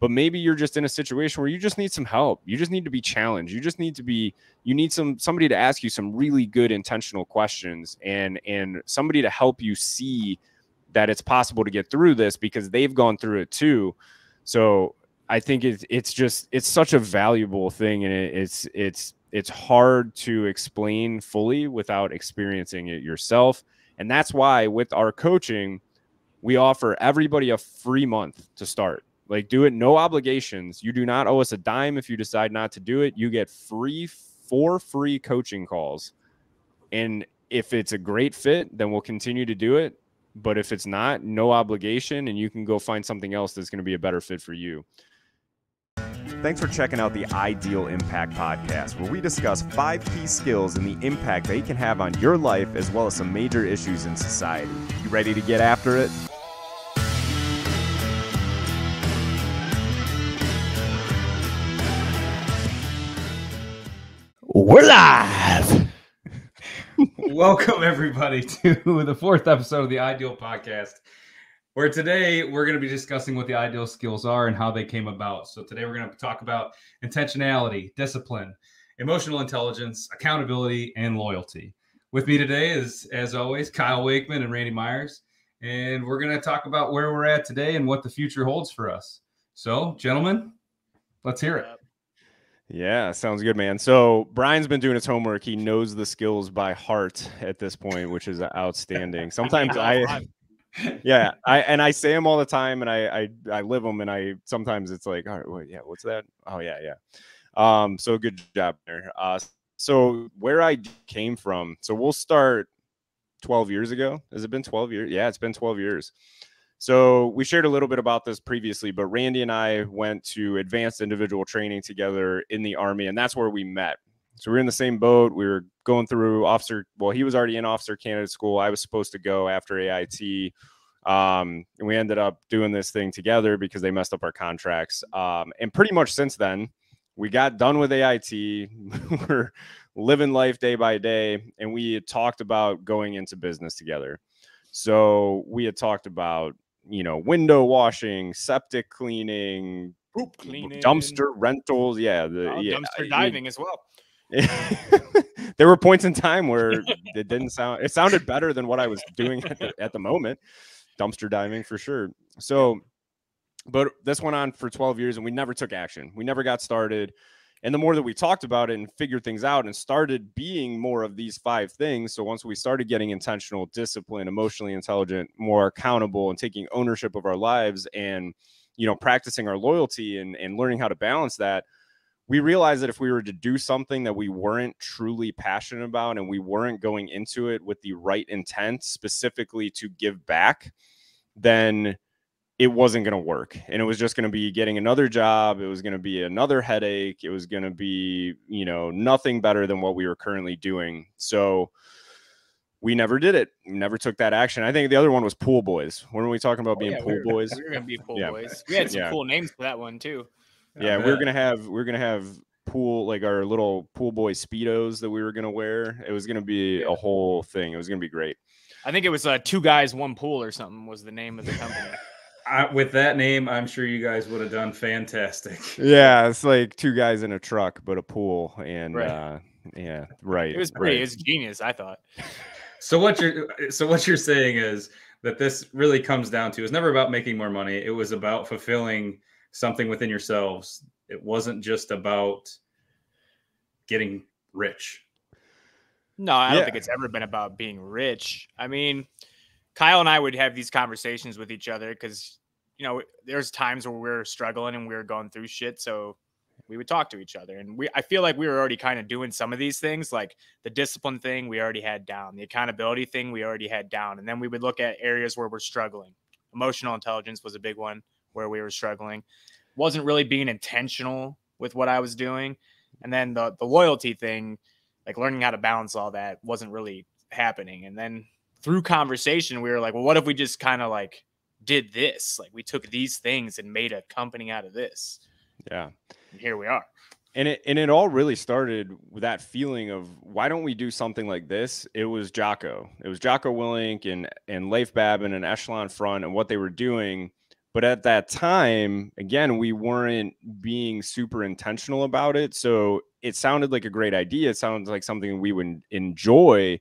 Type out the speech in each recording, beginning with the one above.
but maybe you're just in a situation where you just need some help. You just need to be challenged. You need somebody to ask you some really good intentional questions and somebody to help you see that it's possible to get through this because they've gone through it too. So I think it's such a valuable thing, and it's hard to explain fully without experiencing it yourself. And that's why with our coaching, we offer everybody a free month to start. Like, do it, no obligations. You do not owe us a dime if you decide not to do it. You get 4 free coaching calls. And if it's a great fit, then we'll continue to do it. But if it's not, no obligation, and you can go find something else that's going to be a better fit for you. Thanks for checking out the Ideal Impact Podcast, where we discuss 5 key skills and the impact they can have on your life, as well as some major issues in society. You ready to get after it? We're live. Welcome, everybody, to the 4th episode of the Ideal Podcast, where today we're going to be discussing what the ideal skills are and how they came about. So today we're going to talk about intentionality, discipline, emotional intelligence, accountability, and loyalty. With me today is, as always, Kyle Wakeman and Randy Myers, and we're going to talk about where we're at today and what the future holds for us. So, gentlemen, let's hear it. Yeah, sounds good, man. So Brian's been doing his homework. He knows the skills by heart at this point, which is outstanding. Sometimes I say them all the time, and I live them, and sometimes it's like, all right, well, yeah, what's that? Oh yeah. So good job there. So where I came from, so we'll start 12 years ago. Has it been 12 years? Yeah, it's been 12 years. So we shared a little bit about this previously, but Randy and I went to advanced individual training together in the Army, and that's where we met. So we were in the same boat. We were going through he was already in officer candidate school. I was supposed to go after AIT. And we ended up doing this thing together because they messed up our contracts. And pretty much since then, we got done with AIT. We're living life day by day, and we had talked about going into business together. So we had talked about, window washing, septic cleaning, poop cleaning, dumpster rentals. Dumpster diving as well. There were points in time where it sounded better than what I was doing at the moment. Dumpster diving for sure. So, but this went on for 12 years and we never took action. We never got started. And the more that we talked about it and figured things out and started being more of these 5 things. So once we started getting intentional, disciplined, emotionally intelligent, more accountable, and taking ownership of our lives and, practicing our loyalty and learning how to balance that, we realized that if we were to do something that we weren't truly passionate about and we weren't going into it with the right intent, specifically to give back, then it wasn't going to work. And it was just going to be getting another job. It was going to be another headache. It was going to be, nothing better than what we were currently doing. So we never did it. We never took that action. I think the other one was pool boys. Weren't we talking about being pool boys? We were going to be pool boys. We had some cool names for that one too. Yeah. We're going to have pool, like our little pool boy Speedos that we were going to wear. It was going to be a whole thing. It was going to be great. I think it was 2 guys, 1 pool or something was the name of the company. With that name, I'm sure you guys would have done fantastic. Yeah, it's like 2 guys in a truck, but a pool, and right. Right. It was pretty. It was genius, I thought. So what you're saying is that this really comes down to, it's never about making more money. It was about fulfilling something within yourselves. It wasn't just about getting rich. No, I don't think it's ever been about being rich. I mean, Kyle and I would have these conversations with each other because, there's times where we're struggling and we're going through shit. So we would talk to each other. And I feel like we were already kind of doing some of these things, like the discipline thing we already had down. The accountability thing we already had down. And then we would look at areas where we're struggling. Emotional intelligence was a big one where we were struggling. Wasn't really being intentional with what I was doing. And then the loyalty thing, like learning how to balance all that, wasn't really happening. And then through conversation, we were like, well, what if we just kind of like did this? Like we took these things and made a company out of this. Yeah. And here we are. And it all really started with that feeling of, why don't we do something like this? It was Jocko. It was Jocko Willink and Leif Babin and Echelon Front and what they were doing But at that time, again, we weren't being super intentional about it. So it sounded like a great idea. It sounds like something we would enjoy,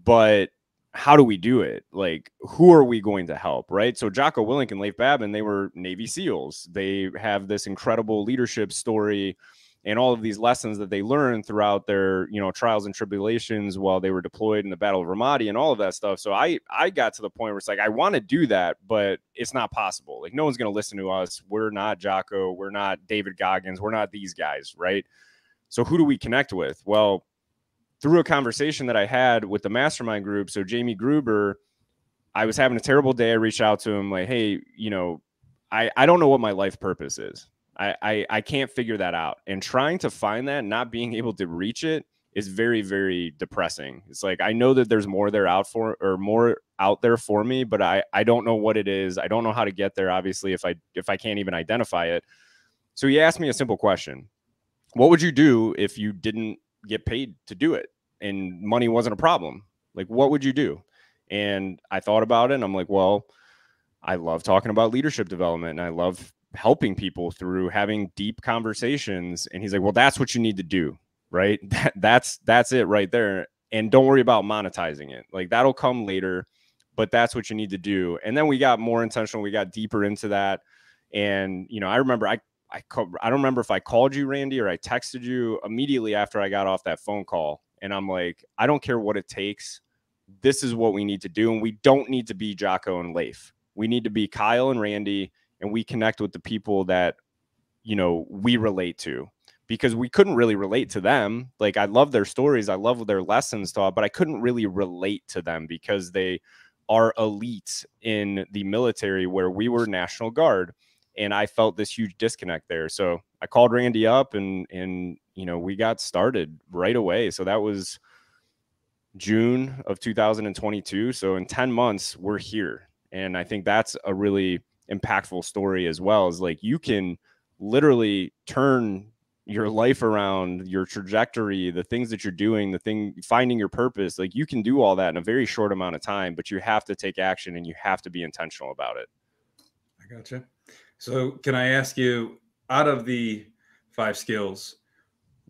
but how do we do it? Like, who are we going to help? Right. So Jocko Willink and Leif Babin, they were Navy SEALs. They have this incredible leadership story and all of these lessons that they learned throughout their, trials and tribulations while they were deployed in the Battle of Ramadi and all of that stuff. So I got to the point where it's like, I want to do that, but it's not possible. Like, no one's going to listen to us. We're not Jocko. We're not David Goggins. We're not these guys. Right. So who do we connect with? Well, through a conversation that I had with the mastermind group. So Jamie Gruber, I was having a terrible day. I reached out to him like, hey, I don't know what my life purpose is. I can't figure that out. And trying to find that, not being able to reach it is very, very depressing. It's like, I know that there's more out there for me, but I don't know what it is. I don't know how to get there. Obviously, if I can't even identify it. So he asked me a simple question. What would you do if you didn't get paid to do it and money wasn't a problem? Like, what would you do? And I thought about it and I'm like, well, I love talking about leadership development and I love helping people through having deep conversations. And he's like, well, that's what you need to do, right? That's it right there. And don't worry about monetizing it. Like, that'll come later, but that's what you need to do. And then we got more intentional. We got deeper into that. And, I remember I don't remember if I called you, Randy, or I texted you immediately after I got off that phone call. And I'm like, I don't care what it takes. This is what we need to do. And we don't need to be Jocko and Leif. We need to be Kyle and Randy, and we connect with the people that, we relate to, because we couldn't really relate to them. Like, I love their stories. I love their lessons taught, but I couldn't really relate to them because they are elites in the military where we were National Guard. And I felt this huge disconnect there. So I called Randy up and we got started right away. So that was June of 2022. So in 10 months, we're here. And I think that's a really impactful story as well. Is like, you can literally turn your life around, your trajectory, the things that you're doing, finding your purpose. Like, you can do all that in a very short amount of time, but you have to take action and you have to be intentional about it. I gotcha. So can I ask you, out of the 5 skills,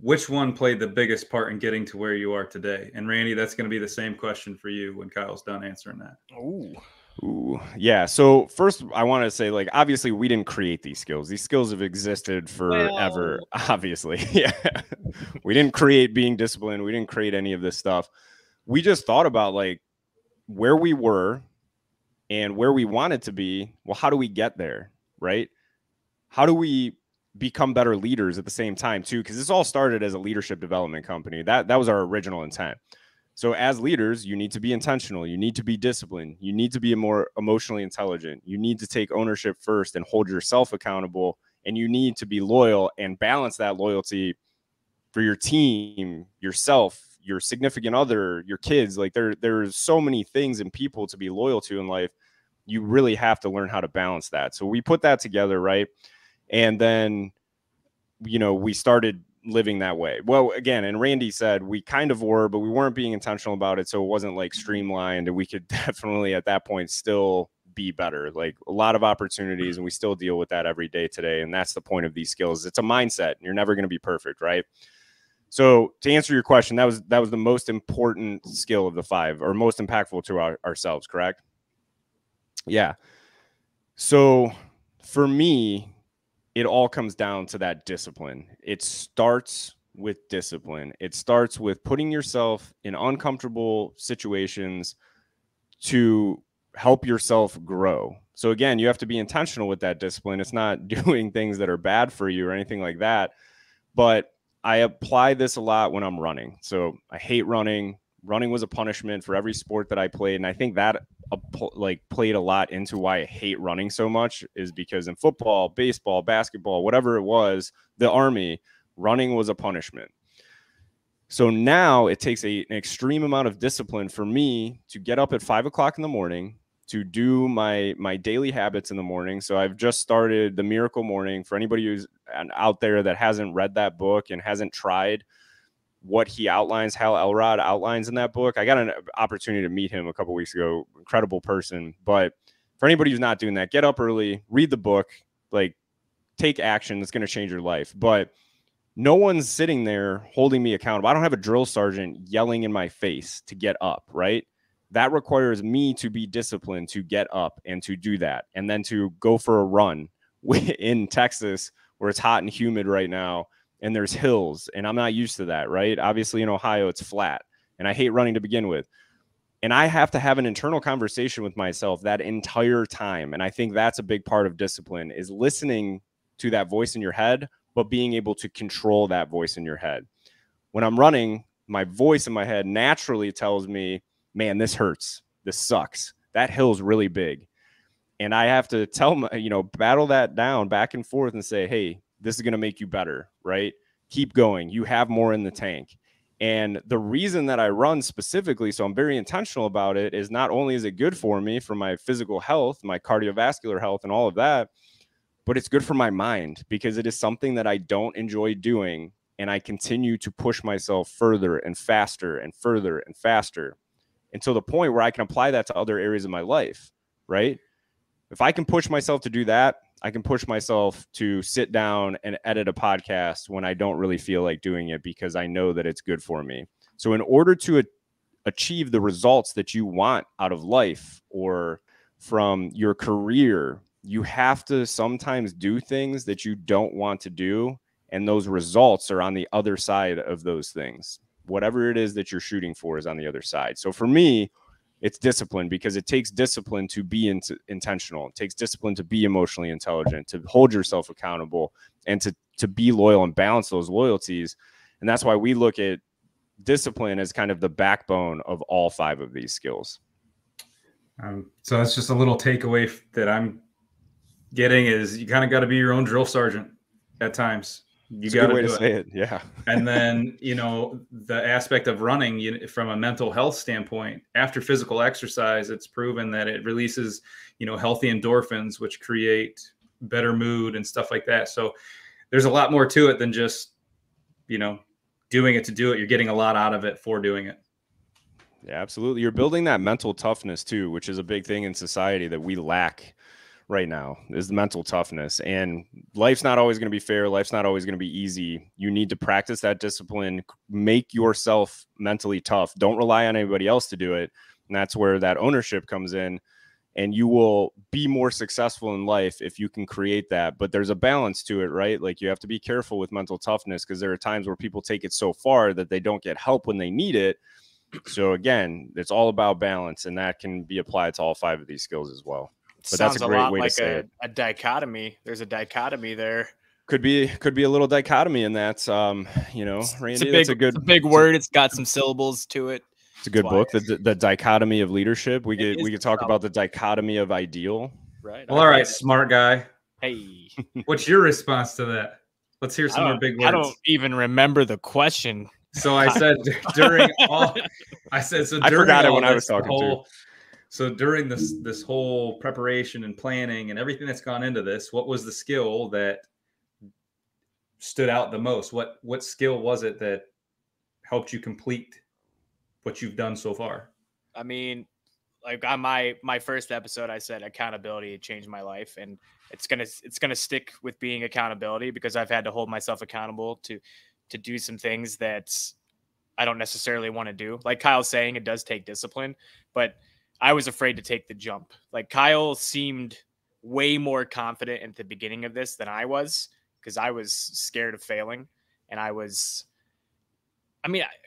which one played the biggest part in getting to where you are today? And Randy, that's going to be the same question for you when Kyle's done answering that. Ooh, yeah. So first, I want to say, like, obviously, we didn't create these skills. These skills have existed forever. Obviously, yeah. We didn't create being disciplined. We didn't create any of this stuff. We just thought about, like, where we were and where we wanted to be. Well, how do we get there, right? How do we become better leaders at the same time too? Because this all started as a leadership development company. That was our original intent. So as leaders, you need to be intentional. You need to be disciplined. You need to be more emotionally intelligent. You need to take ownership first and hold yourself accountable. And you need to be loyal and balance that loyalty for your team, yourself, your significant other, your kids. Like, there's so many things and people to be loyal to in life. You really have to learn how to balance that. So we put that together, right? And then, we started living that way. Well, again, and Randy said we kind of were, but we weren't being intentional about it. So it wasn't like streamlined, and we could definitely at that point still be better. Like, a lot of opportunities, and we still deal with that every day today. And that's the point of these skills. It's a mindset. You're never going to be perfect, right? So to answer your question, that was the most important skill of the 5, or most impactful to ourselves, correct? Yeah. So for me, it all comes down to that discipline. It starts with discipline. It starts with putting yourself in uncomfortable situations to help yourself grow. So again, you have to be intentional with that discipline. It's not doing things that are bad for you or anything like that. But I apply this a lot when I'm running. So I hate running. Running was a punishment for every sport that I played. And I think that played a lot into why I hate running so much, is because in football, baseball, basketball, whatever it was, the Army, running was a punishment. So now it takes an extreme amount of discipline for me to get up at 5 o'clock in the morning, to do my daily habits in the morning. So I've just started the Miracle Morning. For anybody who's out there that hasn't read that book and hasn't tried what he outlines, Hal Elrod outlines in that book. I got an opportunity to meet him a couple weeks ago. Incredible person. But For anybody who's not doing that, get up early, read the book, like take action. That's going to change your life. But no one's sitting there holding me accountable. I don't have a drill sergeant yelling in my face to get up, right? That requires me to be disciplined to get up and to do that. And then to go for a run in Texas where it's hot and humid right now and there's hills. And I'm not used to that, right? Obviously in Ohio, it's flat and I hate running to begin with. And I have to have an internal conversation with myself that entire time. And I think that's a big part of discipline, is listening to that voice in your head, but being able to control that voice in your head. When I'm running, my voice in my head naturally tells me, man, this hurts. This sucks. That hill's really big. And I have to tell my, battle that down back and forth and say, hey, this is going to make you better, right? Keep going. You have more in the tank. And the reason that I run specifically, so I'm very intentional about it, is not only is it good for me, for my physical health, my cardiovascular health and all of that, but it's good for my mind because it is something that I don't enjoy doing. And I continue to push myself further and faster and further and faster until the point where I can apply that to other areas of my life, right? If I can push myself to do that, I can push myself to sit down and edit a podcast when I don't really feel like doing it because I know that it's good for me. So in order to achieve the results that you want out of life or from your career, you have to sometimes do things that you don't want to do. And those results are on the other side of those things. Whatever it is that you're shooting for is on the other side. So for me, it's discipline, because it takes discipline to be intentional. It takes discipline to be emotionally intelligent, to hold yourself accountable, and to be loyal and balance those loyalties. And that's why we look at discipline as kind of the backbone of all 5 of these skills. So that's just a little takeaway that I'm getting, is you kind of got to be your own drill sergeant at times. You got to say it. Yeah. And then, the aspect of running, from a mental health standpoint, after physical exercise, it's proven that it releases, healthy endorphins, which create better mood and stuff like that. So there's a lot more to it than just, doing it to do it. You're getting a lot out of it for doing it. Yeah, absolutely. You're building that mental toughness too, which is a big thing in society that we lack right now, is the mental toughness. And life's not always going to be fair. Life's not always going to be easy. You need to practice that discipline, make yourself mentally tough. Don't rely on anybody else to do it. And that's where that ownership comes in. And you will be more successful in life if you can create that. But there's a balance to it, right? Like, you have to be careful with mental toughness, because there are times where people take it so far that they don't get help when they need it. So again, it's all about balance, and that can be applied to all 5 of these skills as well. But that's a great way to say it. A dichotomy. There's a dichotomy there. Could be a little dichotomy in that. Randy, it's a big word. It's got some syllables to it. It's a good book. The dichotomy of leadership. We could talk about the dichotomy of ideal. Right. Well, all right, smart guy. Hey, what's your response to that? Let's hear some more big words. I don't even remember the question. So I said during all. I forgot it when I was talking to. So during this whole preparation and planning and everything that's gone into this, what was the skill that stood out the most? What skill was it that helped you complete what you've done so far? I mean, like on my first episode, I said accountability changed my life, and it's gonna stick with being accountability, because I've had to hold myself accountable to do some things that I don't necessarily want to do. Like Kyle's saying, it does take discipline, but I was afraid to take the jump. Like, Kyle seemed way more confident at the beginning of this than I was, because I was scared of failing. And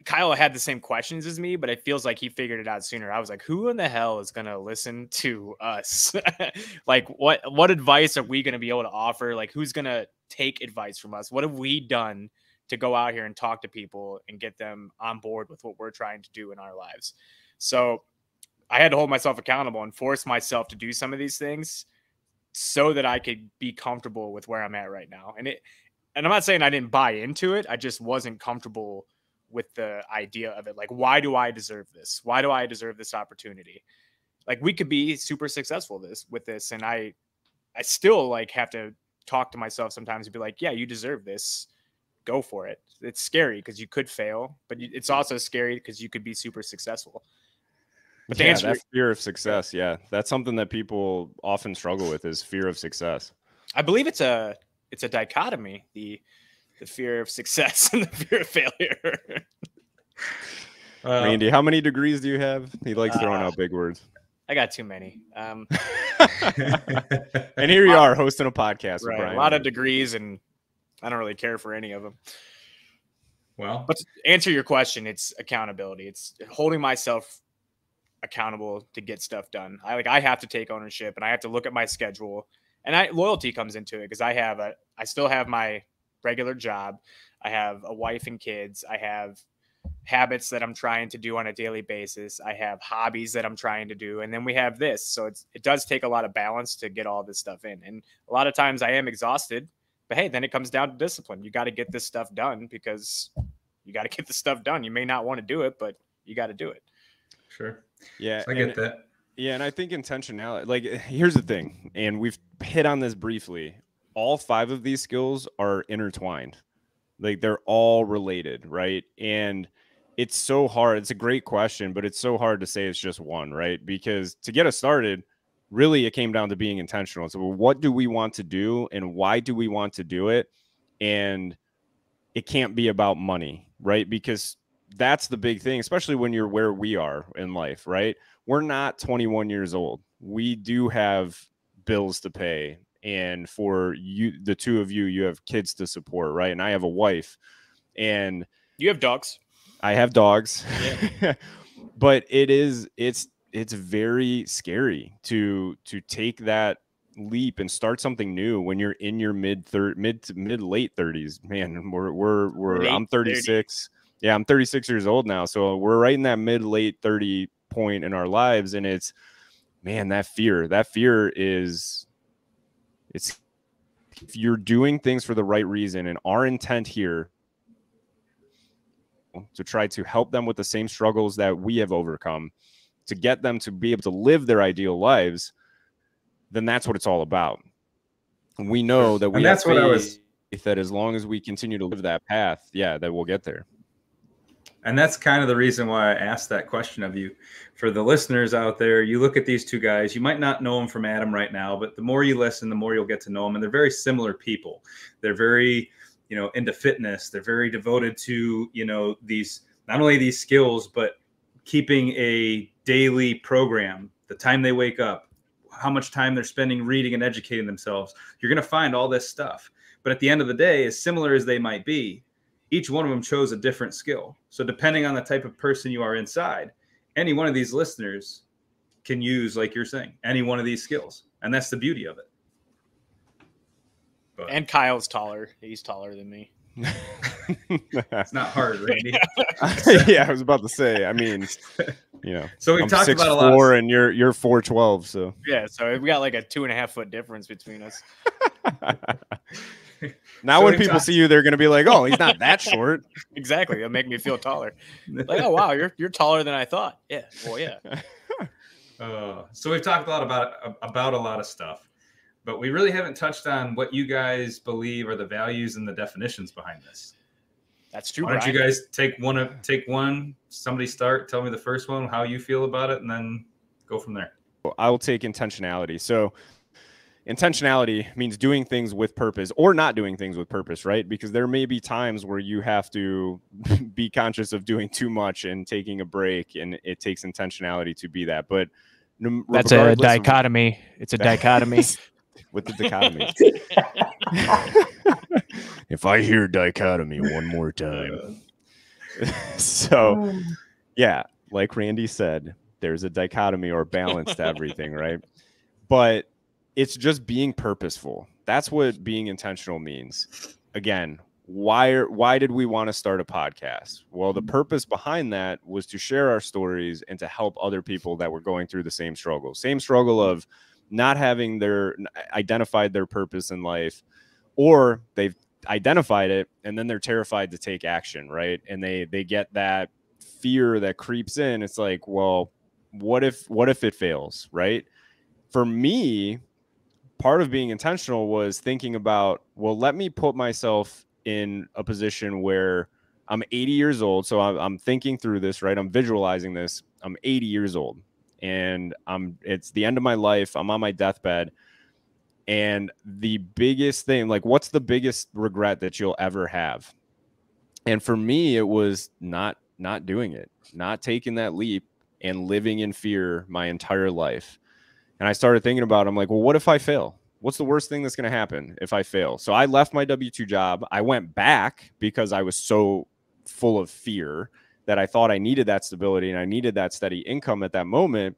Kyle had the same questions as me, but it feels like he figured it out sooner. I was like, who in the hell is going to listen to us? Like, what advice are we going to be able to offer? Like, who's going to take advice from us? What have we done to go out here and talk to people and get them on board with what we're trying to do in our lives? So I had to hold myself accountable and force myself to do some of these things so that I could be comfortable with where I'm at right now. And I'm not saying I didn't buy into it. I just wasn't comfortable with the idea of it. Like, why do I deserve this? Why do I deserve this opportunity? Like, we could be super successful with this. And I still have to talk to myself sometimes and be like, yeah, you deserve this. Go for it. It's scary because you could fail, but it's also scary because you could be super successful. But yeah, that fear of success. Yeah, that's something that people often struggle with, is fear of success. I believe it's a dichotomy, the fear of success and the fear of failure. Randy, how many degrees do you have? He likes throwing out big words. I got too many. And here you are hosting a podcast with Brian. A lot of degrees, and I don't really care for any of them. Well, but to answer your question, it's accountability. It's holding myself accountable to get stuff done. I have to take ownership, and I have to look at my schedule, and loyalty comes into it because I still have my regular job. I have a wife and kids. I have habits that I'm trying to do on a daily basis. I have hobbies that I'm trying to do. And then we have this. So it does take a lot of balance to get all this stuff in. And a lot of times I am exhausted, but hey, then it comes down to discipline. You got to get this stuff done because you got to get the stuff done. You may not want to do it, but you got to do it. Sure. Yeah. So I get that. Yeah. And I think intentionality, like, here's the thing, and we've hit on this briefly. All 5 of these skills are intertwined. Like, they're all related, right? And it's so hard. It's a great question, but it's so hard to say it's just one, right? Because to get us started, really, it came down to being intentional. So what do we want to do, and why do we want to do it? And it can't be about money, right? Because that's the big thing, especially when you're where we are in life, right? We're not 21 years old. We do have bills to pay. And for you, the two of you, you have kids to support, right? And I have a wife, and you have dogs. I have dogs. Yeah. But it's very scary to take that leap and start something new when you're in your mid to mid late 30s. Man, I'm 36. Yeah, I'm 36 years old now. So we're right in that mid late 30 point in our lives. And it's, man, that fear is, it's, if you're doing things for the right reason, and our intent here to try to help them with the same struggles that we have overcome, to get them to be able to live their ideal lives, then that's what it's all about. And we know that that's faith that as long as we continue to live that path, that we'll get there. And that's kind of the reason why I asked that question of you. For the listeners out there, you look at these two guys, you might not know them from Adam right now, but the more you listen, the more you'll get to know them. And they're very similar people. They're very, into fitness. They're very devoted to, these, not only these skills, but keeping a daily program, the time they wake up, how much time they're spending reading and educating themselves. You're going to find all this stuff. But at the end of the day, as similar as they might be, each one of them chose a different skill. So depending on the type of person you are inside, any one of these listeners can use, like you're saying, any one of these skills. And that's the beauty of it. But. And Kyle's taller. He's taller than me. It's not hard, Randy. Yeah, I was about to say. I mean, So we've talked about a lot. And you're 4'12", so yeah. So we got like a 2.5 foot difference between us. Now, when people see you, they're going to be like, "Oh, he's not that short." Exactly. It'll make me feel taller. Like, oh wow, you're taller than I thought. Yeah. Well, yeah. So we've talked a lot about a lot of stuff. But we really haven't touched on what you guys believe are the values and the definitions behind this. That's true. Why don't you guys take one? Somebody start. Tell me the first one, how you feel about it, and then go from there. I will take intentionality. So intentionality means doing things with purpose or not doing things with purpose, right? Because there may be times where you have to be conscious of doing too much and taking a break, and it takes intentionality to be that. But that's a dichotomy. It's a dichotomy. With the dichotomy. If I hear dichotomy one more time. So, yeah, like Randy said, there's a dichotomy or balance to everything, right? But it's just being purposeful. That's what being intentional means. Again, why did we want to start a podcast? Well, the purpose behind that was to share our stories and to help other people that were going through the same struggle of not having identified their purpose in life, or they've identified it and then they're terrified to take action, right? And they get that fear that creeps in. It's like, well, what if it fails, right? For me, part of being intentional was thinking about, well, let me put myself in a position where I'm 80 years old. So I'm thinking through this, right? I'm visualizing this. I'm 80 years old. and it's the end of my life. I'm on my deathbed. And the biggest thing, like, what's the biggest regret that you'll ever have? And for me, it was not doing it, not taking that leap and living in fear my entire life. And I started thinking about, I'm like, well, what if I fail? What's the worst thing that's going to happen if I fail? So I left my W-2 job. I went back because I was so full of fear that I thought I needed that stability and I needed that steady income at that moment.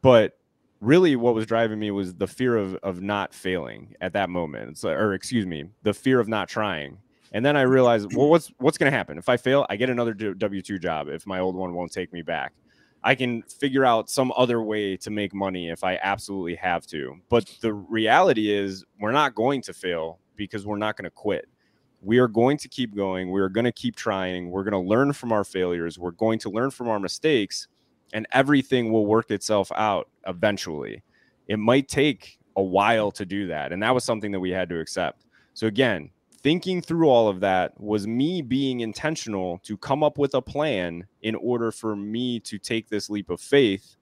But really what was driving me was the fear of not failing at that moment. Or excuse me, the fear of not trying. And then I realized, well, what's going to happen? If I fail, I get another W-2 job if my old one won't take me back. I can figure out some other way to make money if I absolutely have to. But the reality is we're not going to fail because we're not going to quit. We are going to keep going. We're going to keep trying. We're going to learn from our failures. We're going to learn from our mistakes, and everything will work itself out eventually. It might take a while to do that. And that was something that we had to accept. So again, thinking through all of that was me being intentional to come up with a plan in order for me to take this leap of faith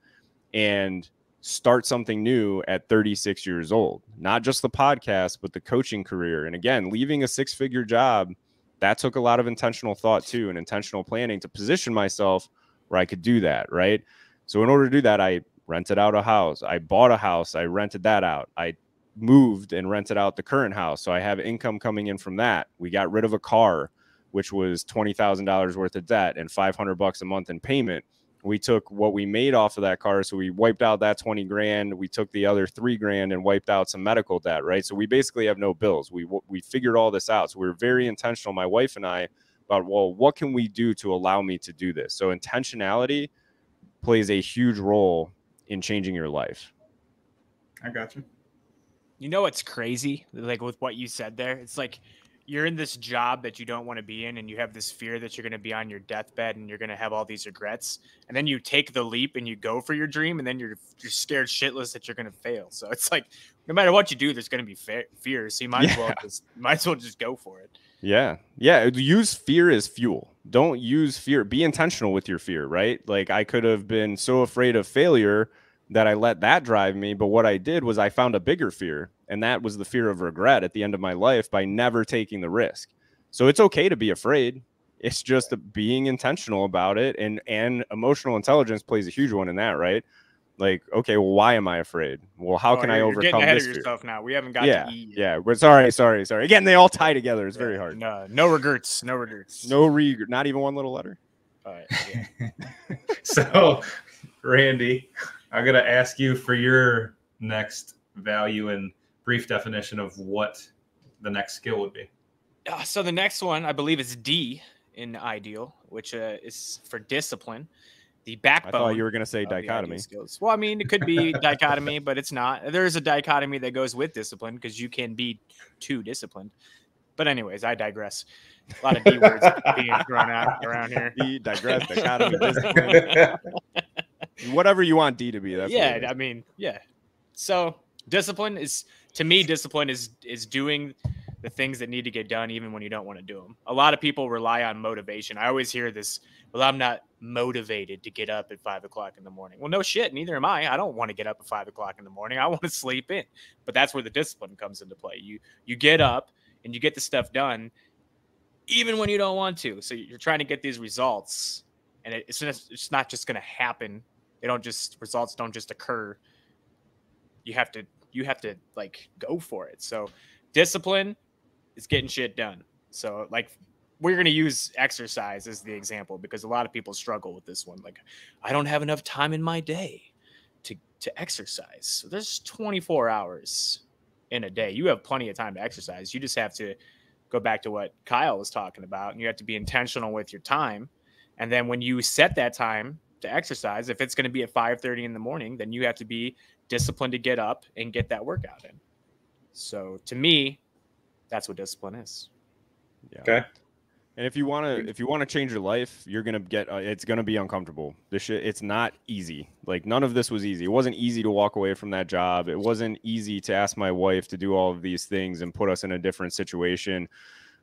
and start something new at 36 years old. Not just the podcast, but the coaching career. And again, leaving a 6-figure job, that took a lot of intentional thought too, and intentional planning to position myself where I could do that, right? So in order to do that, I rented out a house. I bought a house. I rented that out. I moved and rented out the current house. So I have income coming in from that. We got rid of a car, which was $20,000 worth of debt and $500 a month in payment. We took what we made off of that car. So we wiped out that 20 grand. We took the other 3 grand and wiped out some medical debt, right? So we basically have no bills. We figured all this out. So we were very intentional, my wife and I, about, well, what can we do to allow me to do this? So intentionality plays a huge role in changing your life. I got you. You know what's crazy? Like with what you said there, it's like you're in this job that you don't want to be in, and you have this fear that you're going to be on your deathbed and you're going to have all these regrets. And then you take the leap and you go for your dream, and then you're scared shitless that you're going to fail. So it's like no matter what you do, there's going to be fear. So you might as well just go for it. Yeah. Use fear as fuel. Don't use fear. Be intentional with your fear, right? Like I could have been so afraid of failure that I let that drive me. But what I did was I found a bigger fear, and that was the fear of regret at the end of my life by never taking the risk. So it's okay to be afraid. It's just being intentional about it. And emotional intelligence plays a huge one in that, right? Like, okay, well, why am I afraid? Well, how can I overcome this? You're getting ahead of yourself fear? Now. We haven't got to eat yet. Yeah, but sorry. Again, they all tie together. It's very hard. No regrets. No regret. Not even one little letter. All right. Yeah. So, Randy, I'm going to ask you for your next value and brief definition of what the next skill would be. So the next one, I believe, is D in ideal, which is for discipline. The backbone. I thought you were going to say dichotomy. Skills. Well, I mean, it could be dichotomy, but it's not. There is a dichotomy that goes with discipline because you can be too disciplined. But anyways, I digress. A lot of D words being thrown out around here. D, digress, dichotomy, discipline. Whatever you want D to be. That's I mean, yeah. So discipline is doing the things that need to get done even when you don't want to do them. A lot of people rely on motivation. I always hear this, well, I'm not motivated to get up at 5 o'clock in the morning. Well, no shit, neither am I. I don't want to get up at 5 o'clock in the morning. I want to sleep in. But that's where the discipline comes into play. You get up and you get the stuff done even when you don't want to. So you're trying to get these results, and it's not just going to happen. Results don't just occur. You have to like go for it. So discipline is getting shit done. So like we're going to use exercise as the example because a lot of people struggle with this one. Like, I don't have enough time in my day to exercise. So there's 24 hours in a day. You have plenty of time to exercise. You just have to go back to what Kyle was talking about, and you have to be intentional with your time. And then when you set that time to exercise, if it's going to be at 5:30 in the morning, then you have to be disciplined to get up and get that workout in. So to me, that's what discipline is. Yeah. Okay. And if you want to change your life, you're going to get it's going to be uncomfortable. It's not easy. Like none of this was easy. It wasn't easy to walk away from that job. It wasn't easy to ask my wife to do all of these things and put us in a different situation.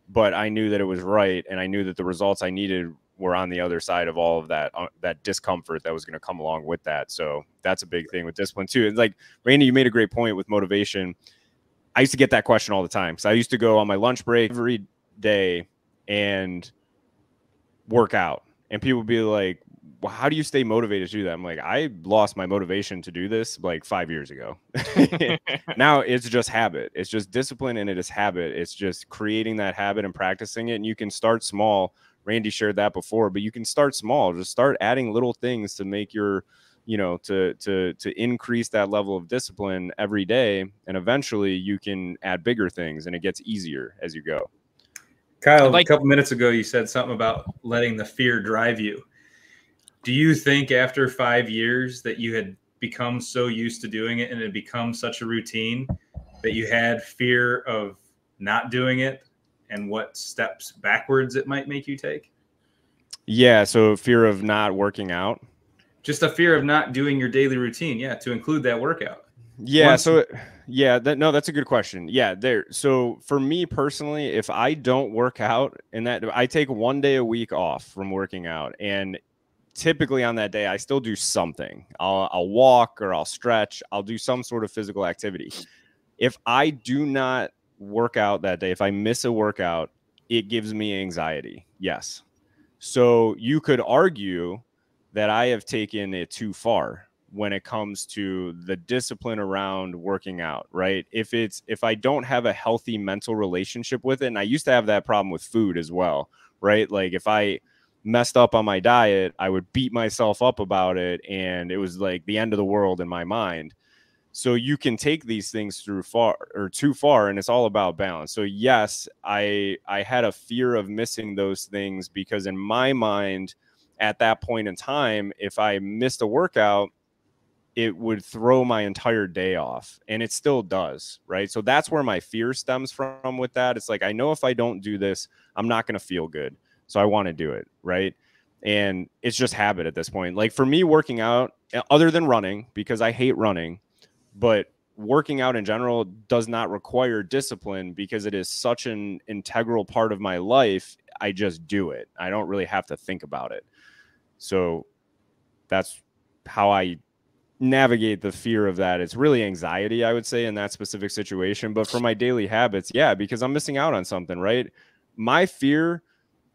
But I knew that it was right, and I knew that the results I needed we're on the other side of all of that, that discomfort that was going to come along with that. So that's a big thing with discipline too. And like Randy, you made a great point with motivation. I used to get that question all the time. So I used to go on my lunch break every day and work out, and people would be like, well, how do you stay motivated to do that? I'm like, I lost my motivation to do this like 5 years ago. Now it's just habit. It's just discipline, and it is habit. It's just creating that habit and practicing it. And you can start small. Randy shared that before, but you can start small. Just start adding little things to make your, to increase that level of discipline every day. And eventually you can add bigger things, and it gets easier as you go. Kyle, a couple minutes ago, you said something about letting the fear drive you. Do you think after 5 years that you had become so used to doing it and it had become such a routine that you had fear of not doing it and what steps backwards it might make you take? Yeah. So fear of not working out. Just a fear of not doing your daily routine. Yeah. To include that workout. Yeah. That's a good question. Yeah. So for me personally, if I don't work out, and that I take 1 day a week off from working out, and typically on that day, I still do something. I'll walk, or I'll stretch. I'll do some sort of physical activity. If I do not work out that day, if I miss a workout, it gives me anxiety. Yes. So you could argue that I have taken it too far when it comes to the discipline around working out, right? If I don't have a healthy mental relationship with it, and I used to have that problem with food as well, right? Like if I messed up on my diet, I would beat myself up about it, and it was like the end of the world in my mind. So you can take these things too far, and it's all about balance. So yes, I had a fear of missing those things, because in my mind at that point in time, if I missed a workout, it would throw my entire day off, and it still does, right? So that's where my fear stems from with that. It's like, I know if I don't do this, I'm not going to feel good. So I want to do it, right? And it's just habit at this point. Like for me, working out, other than running, because I hate running, but working out in general does not require discipline, because it is such an integral part of my life. I just do it. I don't really have to think about it. So that's how I navigate the fear of that. It's really anxiety, I would say, in that specific situation. But for my daily habits, yeah, because I'm missing out on something, right? My fear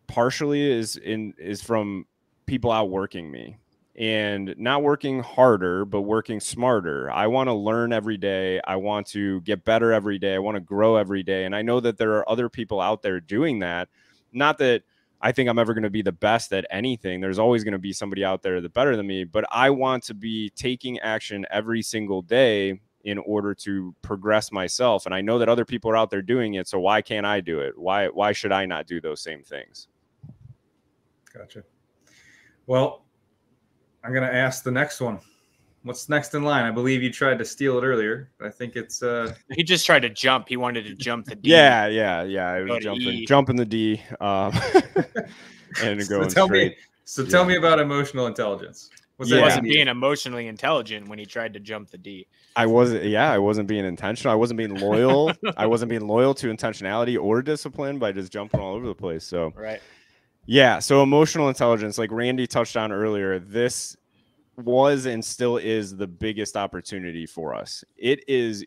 partially is from people outworking me, and not working harder, but working smarter. I want to learn every day. I want to get better every day. I want to grow every day. And I know that there are other people out there doing that. Not that I think I'm ever going to be the best at anything. There's always going to be somebody out there that's better than me, but I want to be taking action every single day in order to progress myself. And I know that other people are out there doing it. So why can't I do it? Why should I not do those same things? Gotcha. Well, I'm going to ask the next one. What's next in line? I believe you tried to steal it earlier, but I think it's he just tried to jump. He wanted to jump the D. Yeah. I was jumping the D, and going straight. Tell me about emotional intelligence. He wasn't being emotionally intelligent when he tried to jump the D. I wasn't being intentional. I wasn't being loyal. I wasn't being loyal to intentionality or discipline by just jumping all over the place. So right. Yeah. So emotional intelligence, like Randy touched on earlier, this was and still is the biggest opportunity for us.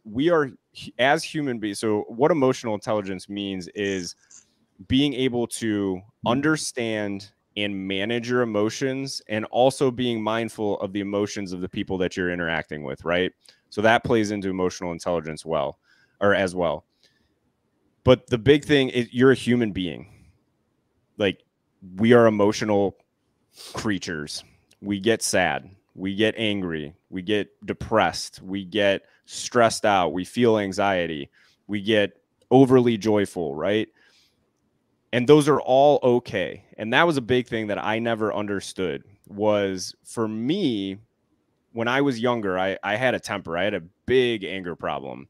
We are, as human beings. So what emotional intelligence means is being able to understand and manage your emotions, and also being mindful of the emotions of the people that you're interacting with, right? So that plays into emotional intelligence as well. But the big thing is, you're a human being. Like, we are emotional creatures. We get sad. We get angry. We get depressed. We get stressed out. We feel anxiety. We get overly joyful, right? And those are all okay. And that was a big thing that I never understood. Was, for me, when I was younger, I had a temper. I had a big anger problem.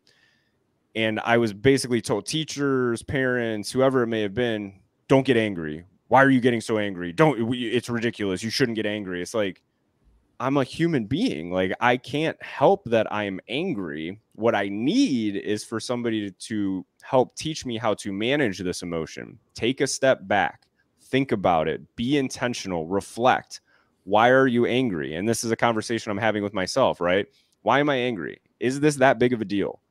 And I was basically told, teachers, parents, whoever it may have been, don't get angry. Why are you getting so angry? It's ridiculous. You shouldn't get angry. It's like, I'm a human being. Like, I can't help that I am angry. What I need is for somebody to help teach me how to manage this emotion. Take a step back, think about it, be intentional, reflect. Why are you angry? And this is a conversation I'm having with myself, right? Why am I angry? Is this that big of a deal?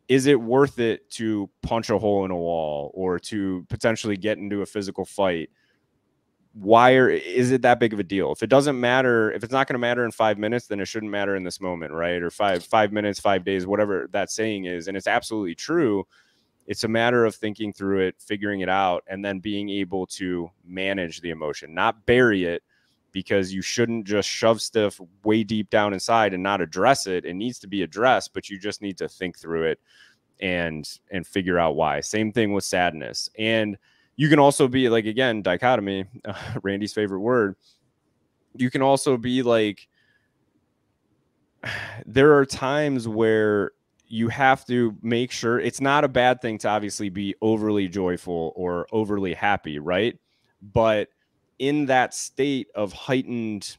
Is it worth it to punch a hole in a wall or to potentially get into a physical fight? Is it that big of a deal? If it doesn't matter, if it's not going to matter in 5 minutes, then it shouldn't matter in this moment, right? Or five minutes, 5 days, whatever that saying is. And it's absolutely true. It's a matter of thinking through it, figuring it out, and then being able to manage the emotion, not bury it, because you shouldn't just shove stuff way deep down inside and not address it. It needs to be addressed, but you just need to think through it and figure out why. Same thing with sadness. And you can also be like, again, dichotomy, Randy's favorite word. You can also be like, there are times where you have to make sure it's not a bad thing to obviously be overly joyful or overly happy, right? But in that state of heightened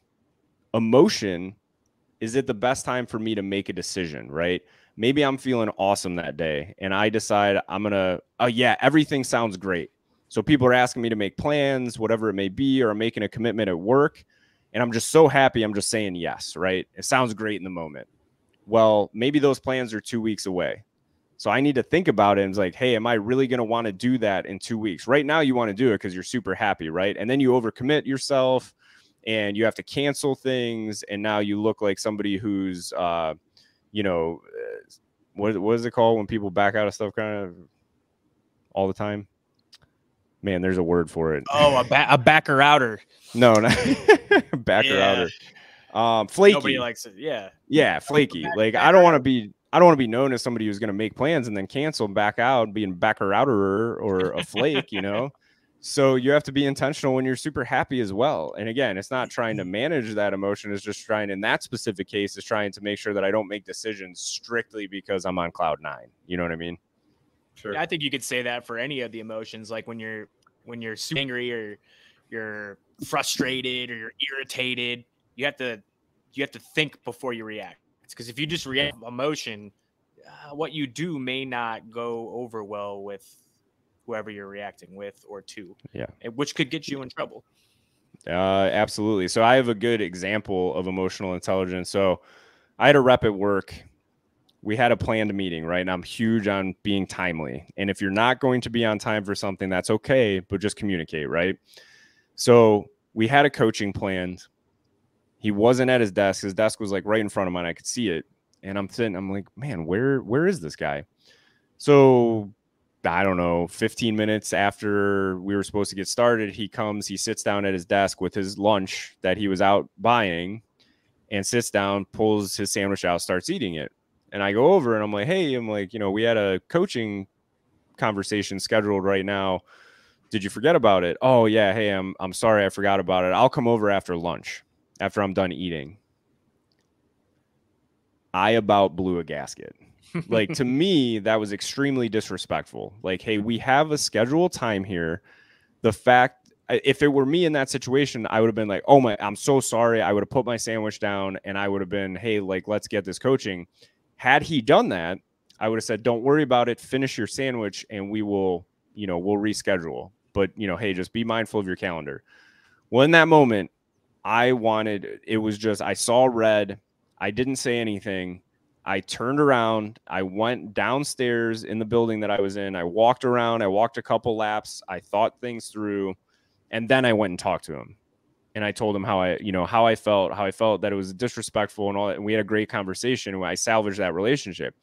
emotion, is it the best time for me to make a decision, right? Maybe I'm feeling awesome that day and I decide I'm going to, oh yeah, everything sounds great. So people are asking me to make plans, whatever it may be, or I'm making a commitment at work. And I'm just so happy. I'm just saying yes, right? It sounds great in the moment. Well, maybe those plans are 2 weeks away. So I need to think about it and it's like, hey, am I really going to want to do that in 2 weeks? Right now you want to do it because you're super happy, right? And then you overcommit yourself and you have to cancel things. And now you look like somebody who's, you know, what is it called when people back out of stuff kind of all the time? Man, there's a word for it. Oh, a backer outer. No, not backer outer. Flaky. Nobody likes it. Yeah. Yeah, flaky. Like I don't want to be known as somebody who's going to make plans and then cancel and back out, being backer outer or a flake, you know. So you have to be intentional when you're super happy as well. And again, it's not trying to manage that emotion. It's just trying, in that specific case, is trying to make sure that I don't make decisions strictly because I'm on cloud 9. You know what I mean? Sure. Yeah, I think you could say that for any of the emotions, like when you're super angry or you're frustrated or you're irritated. You have to think before you react, because if you just react emotion, what you do may not go over well with whoever you're reacting with or to. Yeah, which could get you in trouble. Absolutely. So I have a good example of emotional intelligence. So I had a rep at work. We had a planned meeting, right? And I'm huge on being timely. And if you're not going to be on time for something, that's okay, but just communicate, right? So we had a coaching planned. He wasn't at his desk. His desk was like right in front of mine. I could see it. And I'm like, man, where is this guy? So I don't know, 15 minutes after we were supposed to get started, he comes, he sits down at his desk with his lunch that he was out buying and sits down, pulls his sandwich out, starts eating it. And I go over and I'm like, hey, you know, we had a coaching conversation scheduled right now. Did you forget about it? Oh yeah. Hey, I'm sorry. I forgot about it. I'll come over after lunch, after I'm done eating. I about blew a gasket. Like, to me, that was extremely disrespectful. Like, hey, we have a scheduled time here. The fact, if it were me in that situation, I would have been like, oh my, I'm so sorry. I would have put my sandwich down and I would have been, hey, like, let's get this coaching. Had he done that, I would have said, don't worry about it. Finish your sandwich and we will, you know, we'll reschedule. But, you know, hey, just be mindful of your calendar. Well, in that moment, I saw red. I didn't say anything. I turned around. I went downstairs in the building that I was in. I walked around. I walked a couple laps. I thought things through. And then I went and talked to him. And I told him how I felt that it was disrespectful and all that. And we had a great conversation and I salvaged that relationship.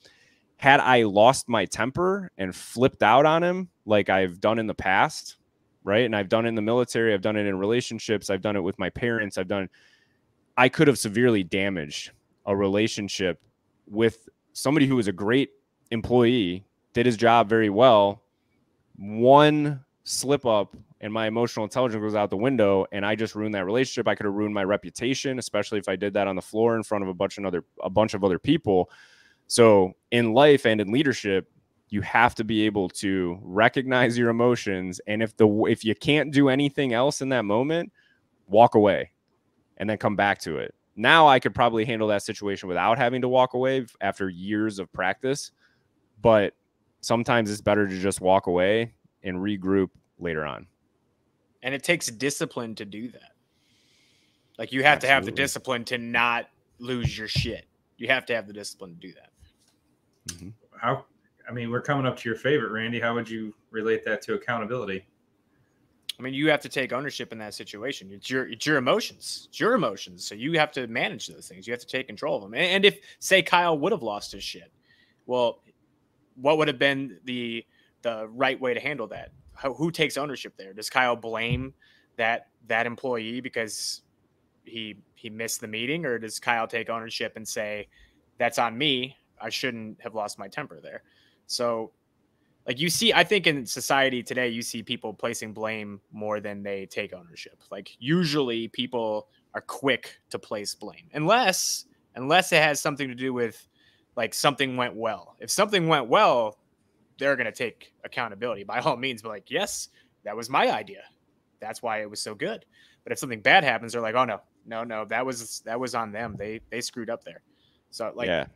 Had I lost my temper and flipped out on him like I've done in the past, right? And I've done it in the military. I've done it in relationships. I've done it with my parents. I could have severely damaged a relationship with somebody who was a great employee, did his job very well. One slip up and my emotional intelligence goes out the window and I just ruined that relationship. I could have ruined my reputation, especially if I did that on the floor in front of a bunch of other people. So in life and in leadership, you have to be able to recognize your emotions. And if you can't do anything else in that moment, walk away and then come back to it. Now I could probably handle that situation without having to walk away after years of practice. But sometimes it's better to just walk away and regroup later on. And it takes discipline to do that. Like you have to have the discipline to not lose your shit. You have to have the discipline to do that. Mm-hmm. We're coming up to your favorite, Randy. How would you relate that to accountability? You have to take ownership in that situation. It's your emotions. It's your emotions. So you have to manage those things. You have to take control of them. And if, say, Kyle would have lost his shit, well, what would have been the right way to handle that? Who takes ownership there? Does Kyle blame that employee because he missed the meeting, or does Kyle take ownership and say, that's on me, I shouldn't have lost my temper there? So like you see, I think in society today, you see people placing blame more than they take ownership. Like usually people are quick to place blame unless it has something to do with like something went well. If something went well, they're going to take accountability by all means, but like, yes, that was my idea. That's why it was so good. But if something bad happens, they're like, oh no, that was on them. They screwed up there. So like, yeah,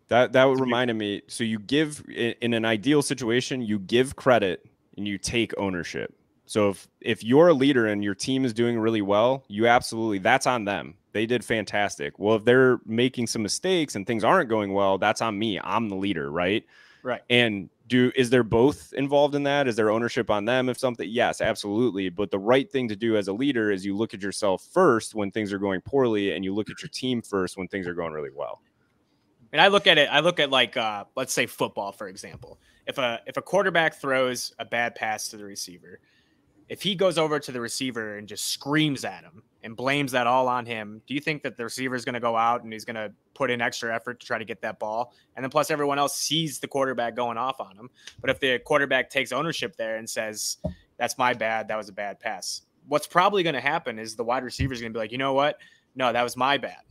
that reminded me. So you give, in an ideal situation, you give credit and you take ownership. So if you're a leader and your team is doing really well, you absolutely, that's on them. They did fantastic. Well, if they're making some mistakes and things aren't going well, that's on me. I'm the leader, right? Right. And is there both involved in that? Is there ownership on them if something? Yes, absolutely. But the right thing to do as a leader is you look at yourself first when things are going poorly, and you look at your team first when things are going really well. And I look at like, let's say football, for example. If a quarterback throws a bad pass to the receiver, if he goes over to the receiver and just screams at him and blames that all on him, do you think that the receiver is going to go out and he's going to put in extra effort to try to get that ball? And then plus everyone else sees the quarterback going off on him. But if the quarterback takes ownership there and says, that's my bad, that was a bad pass, what's probably going to happen is the wide receiver is going to be like, you know what? No, that was my bad.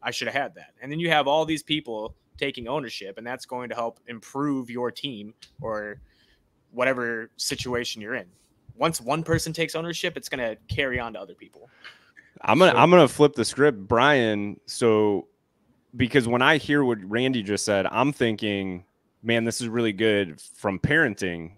I should have had that. And then you have all these people taking ownership, and that's going to help improve your team or whatever situation you're in. Once one person takes ownership, it's going to carry on to other people. I'm gonna flip the script, Brian. So, because when I hear what Randy just said, I'm thinking, man, this is really good from parenting,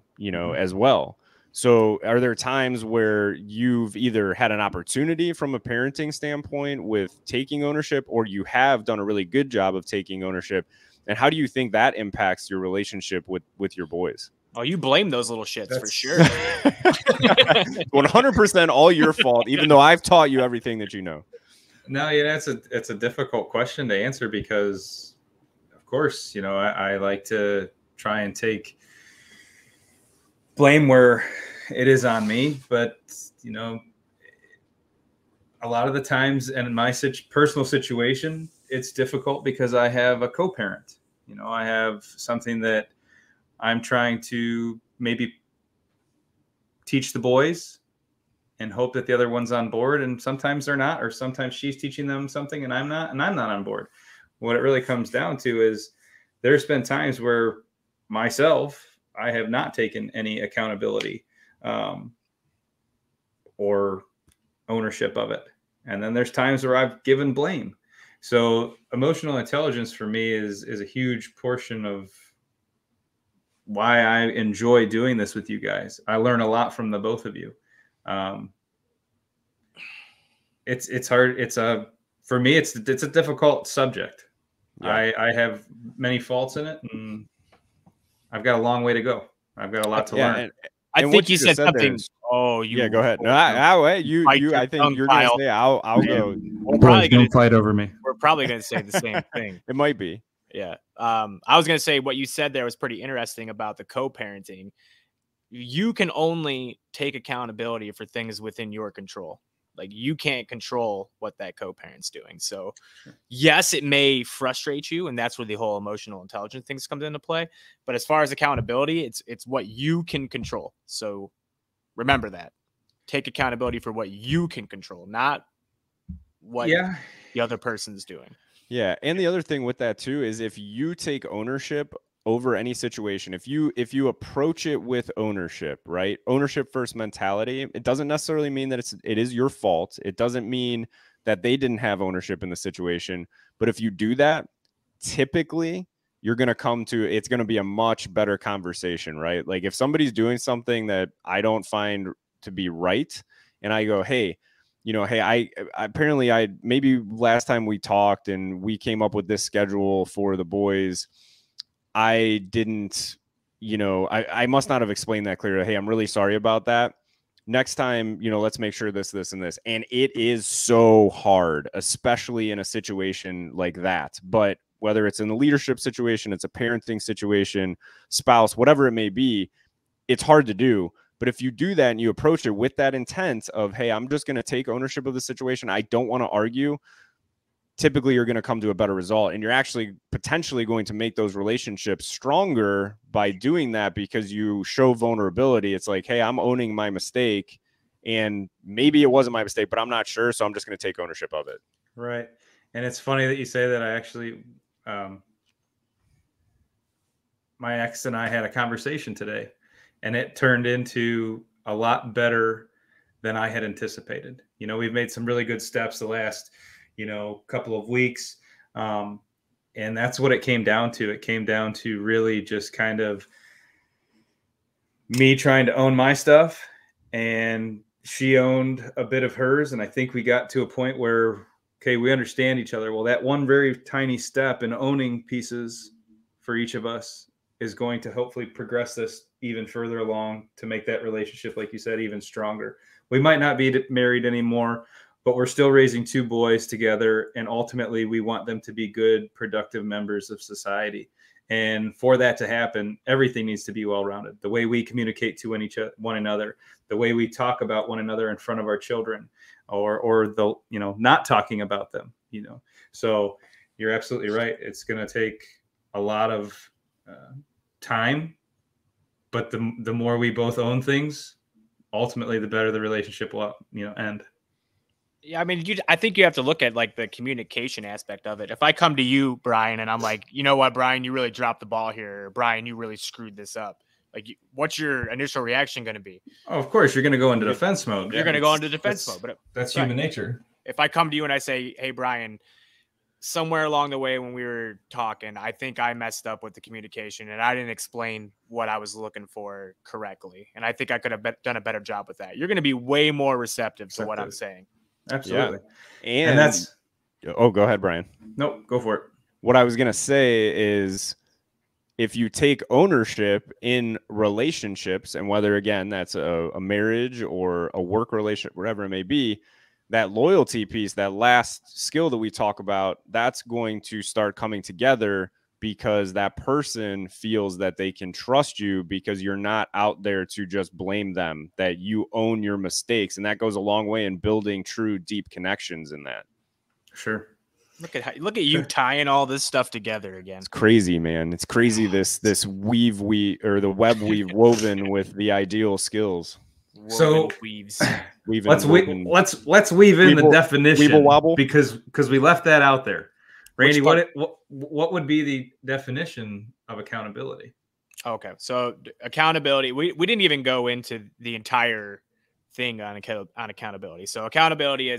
as well. So are there times where you've either had an opportunity from a parenting standpoint with taking ownership, or you have done a really good job of taking ownership? And how do you think that impacts your relationship with your boys? Oh, you blame those little shits for sure. 100% all your fault, even though I've taught you everything that you know. No, yeah, it's a difficult question to answer because, of course, I like to try and take blame where it is on me, but a lot of the times, and in my personal situation, it's difficult because I have a co-parent. I have something that I'm trying to maybe teach the boys and hope that the other one's on board. And sometimes they're not, or sometimes she's teaching them something and I'm not on board. What it really comes down to is there's been times where I have not taken any accountability or ownership of it. And then there's times where I've given blame. So emotional intelligence for me is a huge portion of why I enjoy doing this with you guys. I learn a lot from the both of you. It's hard. For me, it's a difficult subject. Yeah. I have many faults in it, and I've got a long way to go. I've got a lot to learn. I think you said something. Go ahead. No, I think you're going to say, I'll go. We're probably going to fight over me. We're probably going to say the same thing. It might be. Yeah. I was going to say what you said there was pretty interesting about the co-parenting. You can only take accountability for things within your control. Like you can't control what that co-parent's doing. So yes, it may frustrate you. And that's where the whole emotional intelligence things comes into play. But as far as accountability, it's what you can control. So remember that. Take accountability for what you can control, not what the other person's doing. Yeah. And the other thing with that too is if you take ownership over any situation, if you approach it with ownership, right? Ownership first mentality, it doesn't necessarily mean that it is your fault. It doesn't mean that they didn't have ownership in the situation. But if you do that, typically you're going to it's going to be a much better conversation, right? Like if somebody's doing something that I don't find to be right. And I go, hey, hey, I maybe last time we talked and we came up with this schedule for the boys, I didn't, I must not have explained that clearly. Hey, I'm really sorry about that. Next time, let's make sure this, and this. And it is so hard, especially in a situation like that. But whether it's in the leadership situation, it's a parenting situation, spouse, whatever it may be, it's hard to do. But if you do that and you approach it with that intent of, hey, I'm just going to take ownership of the situation, I don't want to argue, typically you're going to come to a better result. And you're actually potentially going to make those relationships stronger by doing that, because you show vulnerability. It's like, hey, I'm owning my mistake, and maybe it wasn't my mistake, but I'm not sure. So I'm just going to take ownership of it. Right. And it's funny that you say that. I actually, my ex and I had a conversation today, and it turned into a lot better than I had anticipated. We've made some really good steps the last couple of weeks. And that's what it came down to. It came down to really just kind of me trying to own my stuff, and she owned a bit of hers. And I think we got to a point where, okay, we understand each other. Well, that one very tiny step in owning pieces for each of us is going to hopefully progress this even further along to make that relationship, like you said, even stronger. We might not be married anymore, but we're still raising two boys together. And ultimately, we want them to be good, productive members of society. And for that to happen, everything needs to be well-rounded. The way we communicate to one another, the way we talk about one another in front of our children, or the, not talking about them, So you're absolutely right. It's going to take a lot of time, but the more we both own things, ultimately, the better the relationship will, end. Yeah, I mean, I think you have to look at like the communication aspect of it. If I come to you, Brian, and I'm like, you know what, Brian, you really dropped the ball here. Or, Brian, you really screwed this up. Like, what's your initial reaction going to be? Oh, of course, you're going to go into defense mode. You're going to go into defense mode. But that's human nature. If I come to you and I say, hey, Brian, somewhere along the way when we were talking, I think I messed up with the communication and I didn't explain what I was looking for correctly. And I think I could have done a better job with that. You're going to be way more receptive to what I'm saying. Absolutely. Yeah. And that's, go ahead, Brian. Nope, go for it. What I was going to say is, if you take ownership in relationships, and whether, again, that's a marriage or a work relationship, whatever it may be, that loyalty piece, that last skill that we talk about, that's going to start coming together, because that person feels that they can trust you, because you're not out there to just blame them, that you own your mistakes. And that goes a long way in building true, deep connections in that. Sure. Look at you tying all this stuff together again. It's crazy, man. It's crazy. This the web we've woven with the ideal skills. Weaves. Let's weave in the definition, weeble wobble, because we left that out there. Randy, what would be the definition of accountability? Okay, so accountability, we didn't even go into the entire thing on accountability. So accountability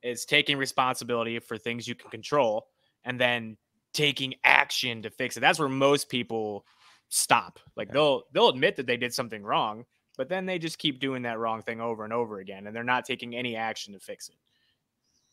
is taking responsibility for things you can control and then taking action to fix it. That's where most people stop. Like they'll admit that they did something wrong, but then they just keep doing that wrong thing over and over again, and they're not taking any action to fix it.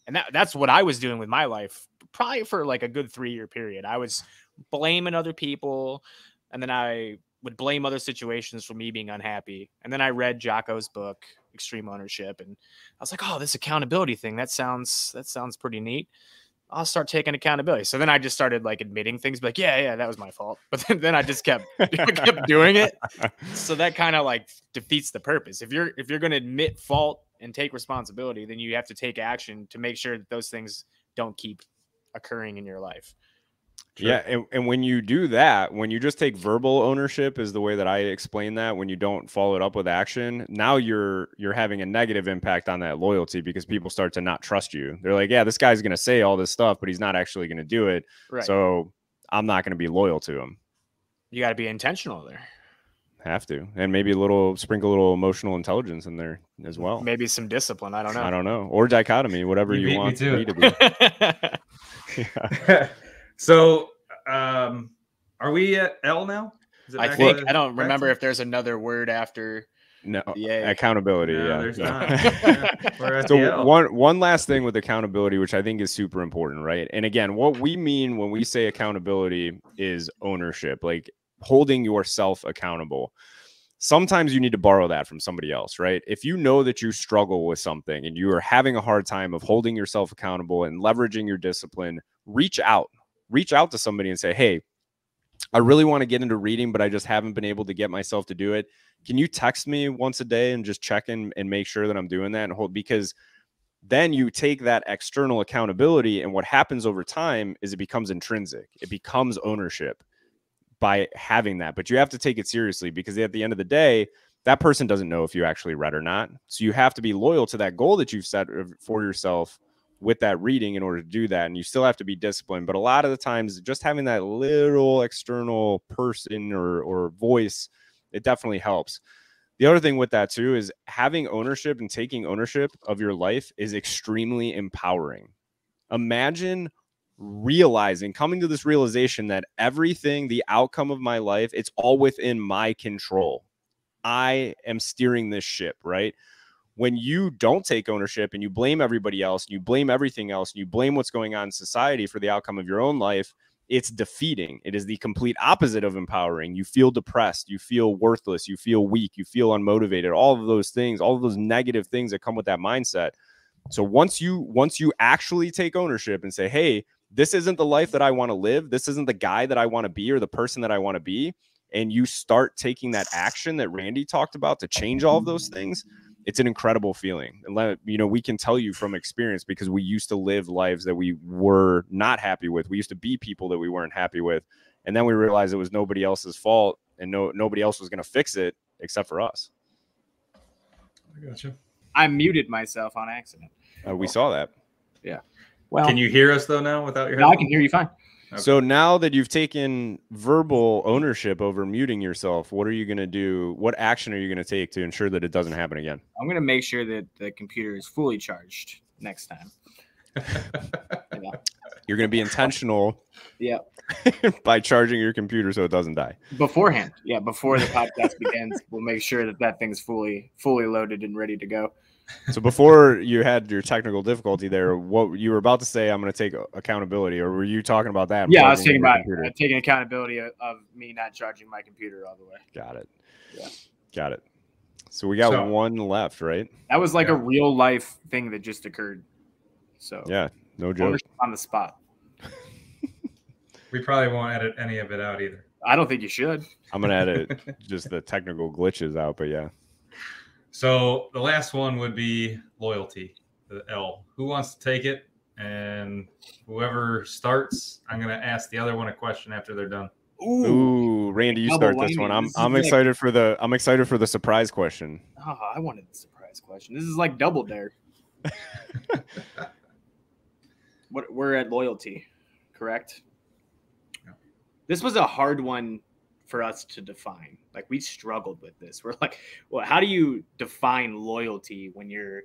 And that's what I was doing with my life, probably for like a good 3-year period. I was blaming other people, and then I would blame other situations for me being unhappy. And then I read Jocko's book, Extreme Ownership, and I was like, oh, this accountability thing, that sounds pretty neat. I'll start taking accountability. So then I just started like admitting things, like, yeah, that was my fault. But then I just kept doing it. So that kind of like defeats the purpose. If you're going to admit fault and take responsibility, then you have to take action to make sure that those things don't keep occurring in your life. Sure. Yeah, and when you do that, when you just take verbal ownership, is the way that I explain that, when you don't follow it up with action, now you're having a negative impact on that loyalty, because people start to not trust you. They're like, yeah, this guy's going to say all this stuff, but he's not actually going to do it. Right. So I'm not going to be loyal to him. You got to be intentional there. Have to. And maybe sprinkle a little emotional intelligence in there as well. Maybe some discipline. I don't know. Or dichotomy, whatever you want me to be. Yeah. So, are we at L now? I don't remember if there's another word after. No, accountability. No, yeah, there's no. not. Yeah, we're at the So L. one last thing with accountability, which I think is super important, right? And again, what we mean when we say accountability is ownership, like holding yourself accountable. Sometimes you need to borrow that from somebody else, right? If you know that you struggle with something and you are having a hard time of holding yourself accountable and leveraging your discipline, reach out to somebody and say, hey, I really want to get into reading, but I just haven't been able to get myself to do it. Can you text me once a day and just check in and make sure that I'm doing that? Because then you take that external accountability, and what happens over time is it becomes intrinsic. It becomes ownership by having that. But you have to take it seriously, because at the end of the day, that person doesn't know if you actually read or not. So you have to be loyal to that goal that you've set for yourself with that reading in order to do that. And you still have to be disciplined. But a lot of the times, just having that little external person or voice, it definitely helps. The other thing with that too is having ownership and taking ownership of your life is extremely empowering. Imagine coming to this realization that everything, the outcome of my life, it's all within my control. I am steering this ship, right? When you don't take ownership and you blame everybody else, and you blame everything else, and you blame what's going on in society for the outcome of your own life, it's defeating. It is the complete opposite of empowering. You feel depressed, you feel worthless, you feel weak, you feel unmotivated, all of those things, all of those negative things that come with that mindset. So once you actually take ownership and say, hey, this isn't the life that I want to live, this isn't the guy that I want to be or the person that I want to be, and you start taking that action that Randy talked about to change all of those things, it's an incredible feeling. And we can tell you from experience, because we used to live lives that we were not happy with. We used to be people that we weren't happy with. And then we realized it was nobody else's fault, and nobody else was going to fix it except for us. I gotcha. I muted myself on accident. We saw that. Yeah. Well, can you hear us though now without your headphones? No, I can hear you fine. Okay. So now that you've taken verbal ownership over muting yourself, what are you going to do? What action are you going to take to ensure that it doesn't happen again? I'm going to make sure that the computer is fully charged next time. You're going to be intentional. Yeah. By charging your computer so it doesn't die. Beforehand. Yeah. Before the podcast begins, we'll make sure that thing's fully loaded and ready to go. So before you had your technical difficulty there, what you were about to say, I'm going to take accountability, or were you talking about that? Yeah, I was thinking about taking accountability of me not charging my computer all the way. Got it. Yeah. Got it. So we got one left, right? That was like a real life thing that just occurred. So yeah, no joke. On the spot. We probably won't edit any of it out either. I don't think you should. I'm going to edit just the technical glitches out, but yeah. So the last one would be loyalty, the L. Who wants to take it? And whoever starts, I'm going to ask the other one a question after they're done. Ooh, Randy, you start this one. I'm excited for the surprise question. Oh, I wanted the surprise question. This is like Double Dare. We're at loyalty, correct? Yeah. This was a hard one for us to define. Like, we struggled with this. We're like, well, how do you define loyalty when you're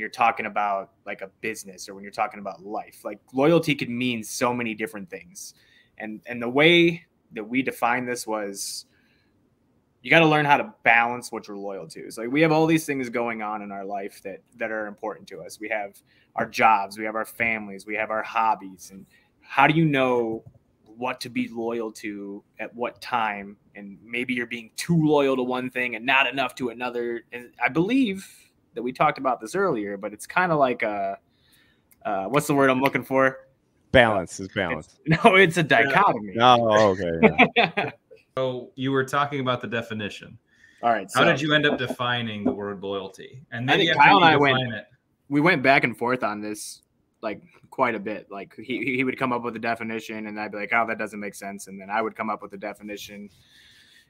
talking about like a business or when you're talking about life? Like, loyalty could mean so many different things. And the way that we defined this was, you got to learn how to balance what you're loyal to. It's like, we have all these things going on in our life that are important to us. We have our jobs, we have our families, we have our hobbies. And how do you know what to be loyal to at what time? And maybe you're being too loyal to one thing and not enough to another. And I believe that we talked about this earlier, but it's kind of like what's the word I'm looking for? Balance is balance. It's a dichotomy. Oh, okay. Yeah. So you were talking about the definition. All right. How did you end up defining the word loyalty? And then Kyle and I we went back and forth on this like quite a bit. Like he would come up with a definition and I'd be like, oh, that doesn't make sense. And then I would come up with a definition.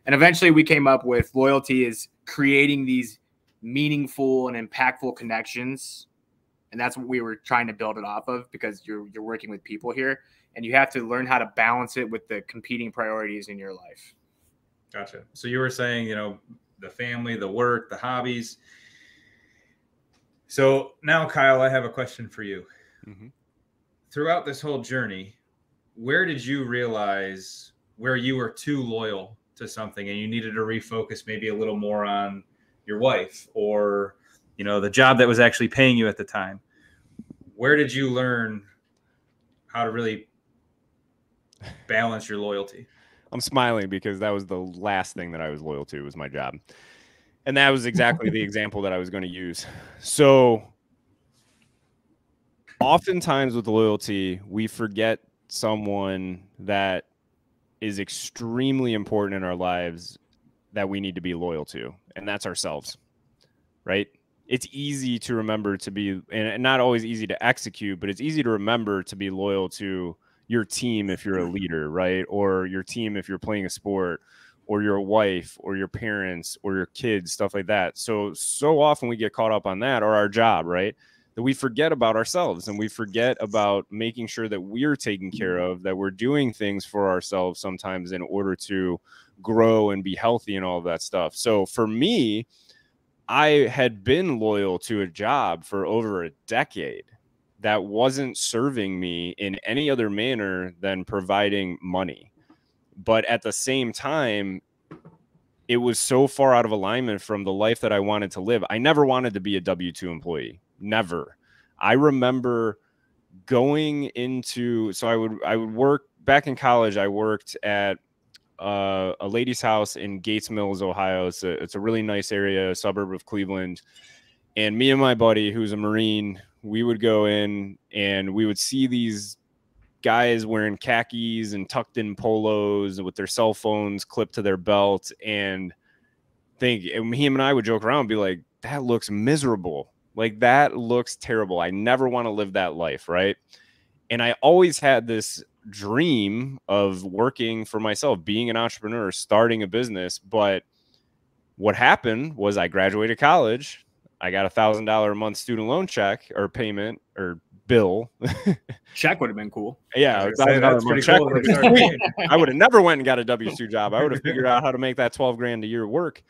And eventually we came up with loyalty is creating these meaningful and impactful connections. And that's what we were trying to build it off of, because you're working with people here and you have to learn how to balance it with the competing priorities in your life. Gotcha. So you were saying, the family, the work, the hobbies. So now, Kyle, I have a question for you. Mm-hmm. Throughout this whole journey, where did you realize where you were too loyal to something and you needed to refocus maybe a little more on your wife or, you know, the job that was actually paying you at the time. Where did you learn how to really balance your loyalty? I'm smiling because that was the last thing that I was loyal to was my job. And that was exactly the example that I was going to use. So oftentimes with loyalty, we forget someone that is extremely important in our lives that we need to be loyal to, and that's ourselves, right? It's easy to remember to be, and not always easy to execute, but it's easy to remember to be loyal to your team if you're a leader, right? Or your team if you're playing a sport, or your wife, or your parents, or your kids, stuff like that. So often we get caught up on that, or our job, right? That we forget about ourselves, and we forget about making sure that we're taken care of, that we're doing things for ourselves sometimes in order to grow and be healthy and all of that stuff. So for me, I had been loyal to a job for over a decade that wasn't serving me in any other manner than providing money. But at the same time, it was so far out of alignment from the life that I wanted to live. I never wanted to be a W-2 employee. Never. I remember going into, so I would work back in college. I worked at a lady's house in Gates Mills, Ohio. It's a really nice area, a suburb of Cleveland. And me and my buddy, who's a Marine, we would go in and we would see these guys wearing khakis and tucked in polos with their cell phones clipped to their belt, and him and I would joke around and be like, that looks miserable. Like, that looks terrible. I never want to live that life, right? And I always had this dream of working for myself, being an entrepreneur, starting a business. But what happened was I graduated college. I got $1,000 a month student loan check or payment or bill. Check would have been cool. Yeah, that's pretty check cool. would have been sweet. I would have never went and got a W-2 job. I would have figured out how to make that 12 grand a year work.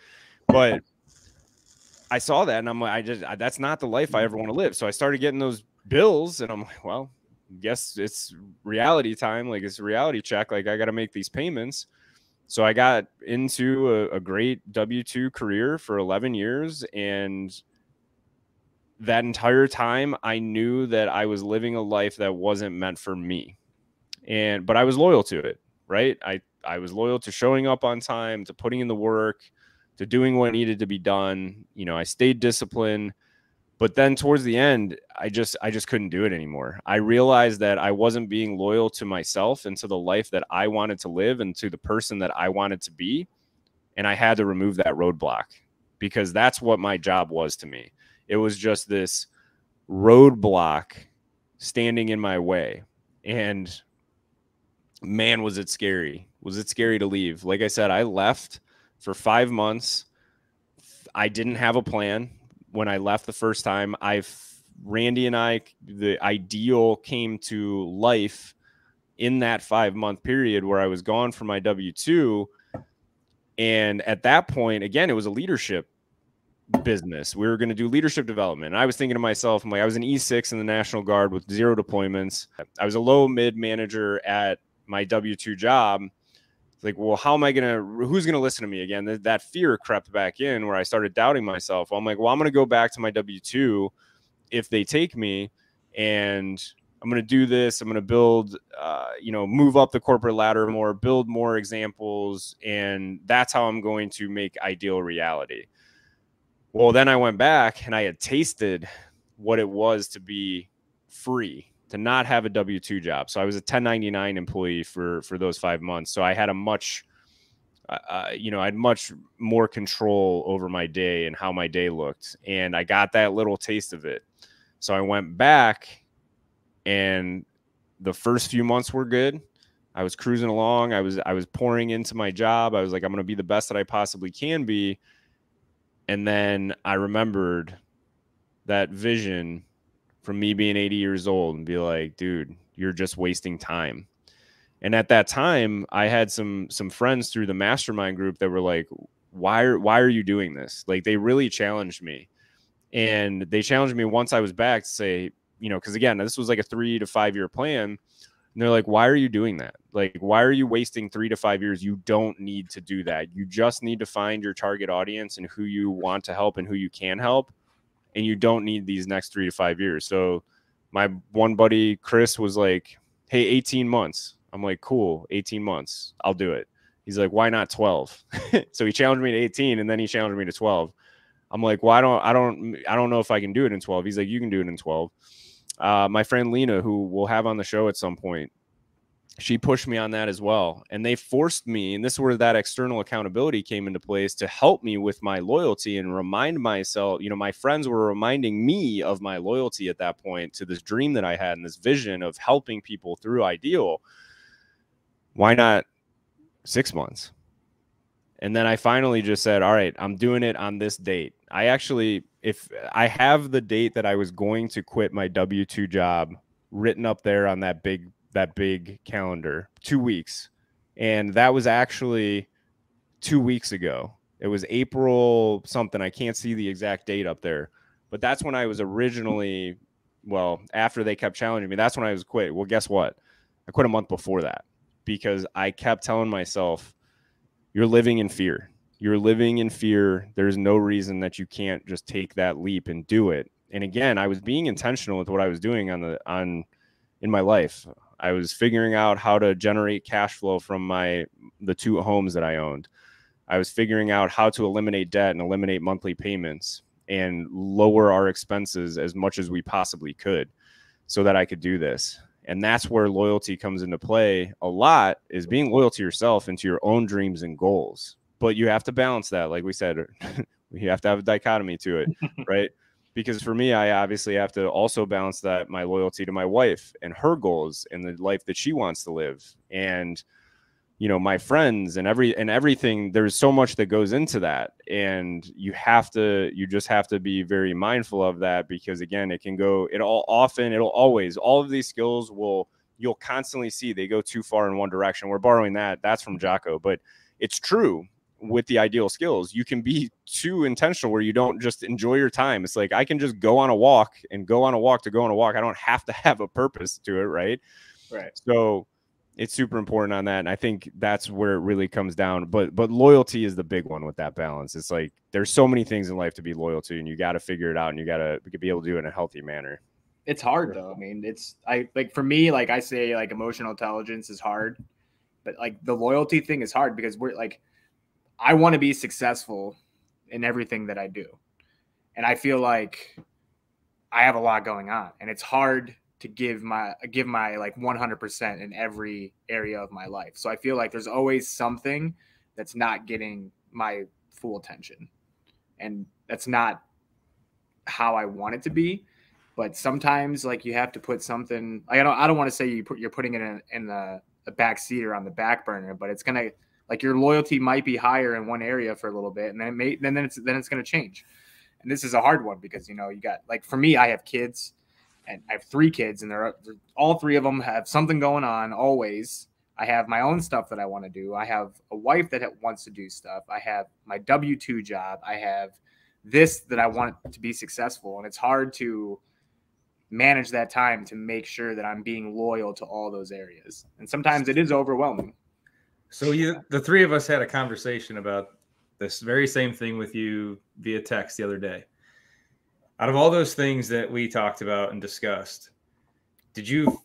But I saw that and I'm like, that's not the life I ever want to live. So I started getting those bills and I'm like, well, guess it's reality time. Like, it's a reality check. Like, I got to make these payments. So I got into a great W-2 career for 11 years. And that entire time I knew that I was living a life that wasn't meant for me. But I was loyal to it, right? I was loyal to showing up on time, to putting in the work, to doing what needed to be done. You know, I stayed disciplined. But then towards the end, I just couldn't do it anymore. I realized that I wasn't being loyal to myself and to the life that I wanted to live and to the person that I wanted to be. And I had to remove that roadblock, because that's what my job was to me. It was just this roadblock standing in my way. And man, was it scary. Was it scary to leave? Like I said, I left for 5 months. I didn't have a plan. When I left the first time, Randy and I, the ideal came to life in that 5-month period where I was gone from my W-2. And at that point, again, it was a leadership business. We were going to do leadership development. And I was thinking to myself, I was an E6 in the National Guard with 0 deployments. I was a low mid manager at my W-2 job. Like, well, who's going to listen to me again? That fear crept back in where I started doubting myself. I'm like, well, I'm going to go back to my W-2 if they take me, and I'm going to do this. I'm going to build, move up the corporate ladder more, build more examples. And that's how I'm going to make ideal reality. Well, then I went back and I had tasted what it was to be free, to not have a W-2 job. So I was a 1099 employee for those 5 months. So I had I had much more control over my day and how my day looked. And I got that little taste of it. So I went back, and the first few months were good. I was cruising along. I was pouring into my job. I was like, I'm going to be the best that I possibly can be. And then I remembered that vision from me being 80 years old and be like, dude, you're just wasting time. And at that time, I had some friends through the mastermind group that were like, why are you doing this? Like, they really challenged me. And they challenged me once I was back to say, because again, this was like a 3 to 5 year plan. And they're like, why are you doing that? Like, why are you wasting 3 to 5 years? You don't need to do that. You just need to find your target audience and who you want to help and who you can help. And you don't need these next 3 to 5 years. So my one buddy, Chris, was like, hey, 18 months. I'm like, cool, 18 months. I'll do it. He's like, why not 12? So he challenged me to 18 and then he challenged me to 12. I'm like, well, I don't know if I can do it in 12. He's like, you can do it in 12. My friend Lena, who we'll have on the show at some point, she pushed me on that as well. And they forced me, and this is where that external accountability came into place, to help me with my loyalty and remind myself, you know, my friends were reminding me of my loyalty at that point to this dream that I had and this vision of helping people through Ideal. Why not 6 months? And then I finally just said, all right, I'm doing it on this date. I actually, if I have the date that I was going to quit my W-2 job written up there on that big calendar, 2 weeks. And that was actually 2 weeks ago. It was April something. I can't see the exact date up there, but that's when I was originally, well, after they kept challenging me, that's when I was quit. Well, guess what? I quit a month before that because I kept telling myself, you're living in fear. You're living in fear. There's no reason that you can't just take that leap and do it. And again, I was being intentional with what I was doing in my life. I was figuring out how to generate cash flow from the 2 homes that I owned. I was figuring out how to eliminate debt and eliminate monthly payments and lower our expenses as much as we possibly could so that I could do this. And that's where loyalty comes into play a lot, is being loyal to yourself and to your own dreams and goals. But you have to balance that. Like we said, you have to have a dichotomy to it, right? Because for me, I obviously have to also balance that, my loyalty to my wife and her goals and the life that she wants to live. And, you know, my friends and everything, there's so much that goes into that. And you just have to be very mindful of that, because again, all of these skills you'll constantly see they go too far in one direction. We're borrowing that's from Jocko, but it's true with the Ideal skills. You can be too intentional where you don't just enjoy your time. It's like, I can just go on a walk and go on a walk to go on a walk. I don't have to have a purpose to it. Right. So it's super important on that. And I think that's where it really comes down. But loyalty is the big one with that balance. It's like, there's so many things in life to be loyal to, and you got to figure it out, and you got to be able to do it in a healthy manner. It's hard though. I mean, for me, like I say, like emotional intelligence is hard, but like the loyalty thing is hard because I want to be successful in everything that I do. And I feel like I have a lot going on, and it's hard to give my like 100% in every area of my life. So I feel like there's always something that's not getting my full attention, and that's not how I want it to be. But sometimes, like, you have to put something. Like, I don't want to say you're putting it in the back seat or on the back burner, but it's gonna, like, your loyalty might be higher in one area for a little bit, and then it's gonna change. And this is a hard one because, you know, you got, like, for me, I have kids. And I have 3 kids, and they're all 3 of them have something going on always. I have my own stuff that I want to do. I have a wife that wants to do stuff. I have my W-2 job. I have this that I want to be successful. And it's hard to manage that time to make sure that I'm being loyal to all those areas. And sometimes it is overwhelming. So the 3 of us had a conversation about this very same thing with you via text the other day. Out of all those things that we talked about and discussed, did you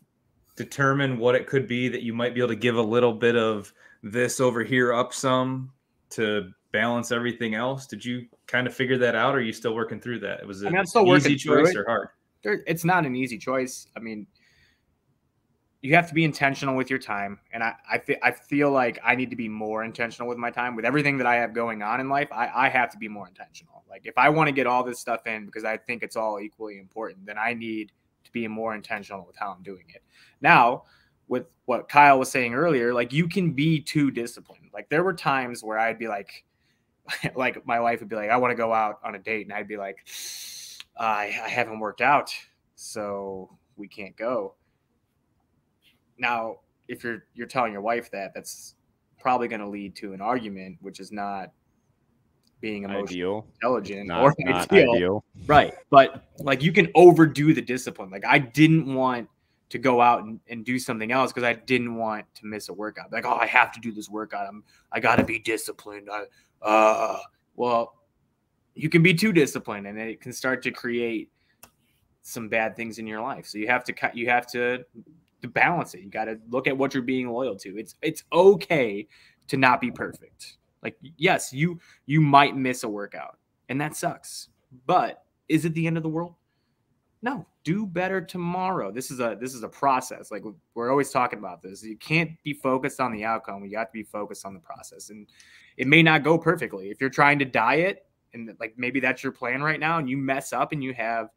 determine what it could be that you might be able to give a little bit of this over here up some to balance everything else? Did you kind of figure that out, or are you still working through that? Was it I'm still an easy choice or hard? It's not an easy choice. I mean, you have to be intentional with your time. And I feel like I need to be more intentional with my time. With everything that I have going on in life, I have to be more intentional. Like, if I want to get all this stuff in because I think it's all equally important, then I need to be more intentional with how I'm doing it. Now, with what Kyle was saying earlier, like, you can be too disciplined. Like, there were times where I'd be like my wife would be like, I want to go out on a date. And I'd be like, I haven't worked out, so we can't go. Now, if you're telling your wife that's probably going to lead to an argument, which is not being emotionally intelligent or ideal. Right. But, like, you can overdo the discipline. Like, I didn't want to go out and do something else because I didn't want to miss a workout. Like, oh, I have to do this workout. I got to be disciplined. Well, you can be too disciplined, and it can start to create some bad things in your life. So you have to balance it. You got to look at what you're being loyal to. It's okay to not be perfect. Like, yes, you might miss a workout, and that sucks. But is it the end of the world? No, do better tomorrow. This is a process. Like, we're always talking about this. You can't be focused on the outcome. You have to be focused on the process. And it may not go perfectly. If you're trying to diet and like maybe that's your plan right now and you mess up and you have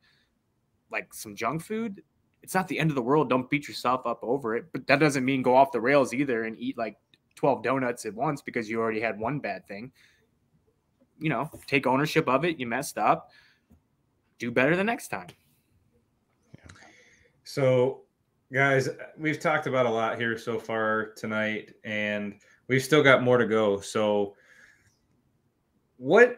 like some junk food, it's not the end of the world. Don't beat yourself up over it. But that doesn't mean go off the rails either and eat like 12 donuts at once because you already had one bad thing. You know, take ownership of it. You messed up. Do better the next time. So, guys, we've talked about a lot here so far tonight, and we've still got more to go. So, what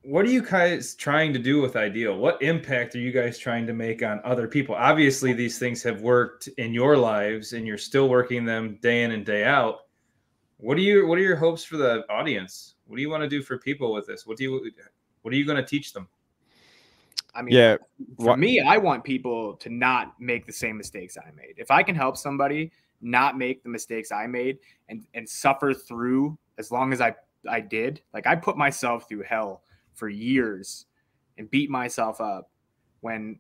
are you guys trying to do with Ideal? What impact are you guys trying to make on other people? Obviously, these things have worked in your lives, and you're still working them day in and day out. What are your hopes for the audience? What do you want to do for people with this? What are you going to teach them? I mean, for me, I want people to not make the same mistakes I made. If I can help somebody not make the mistakes I made and suffer through as long as I did, like I put myself through hell for years and beat myself up when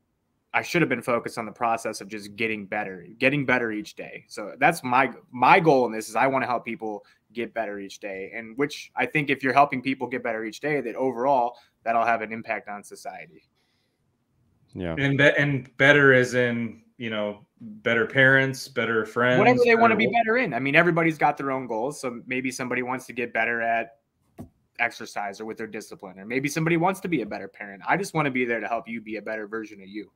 I should have been focused on the process of just getting better each day. So that's my goal in this is I want to help people get better each day. And which I think if you're helping people get better each day, that overall that'll have an impact on society. Yeah. And better as in, you know, better parents, better friends. Whatever they want to be better in. I mean, everybody's got their own goals. So maybe somebody wants to get better at exercise or with their discipline, or maybe somebody wants to be a better parent. I just want to be there to help you be a better version of you.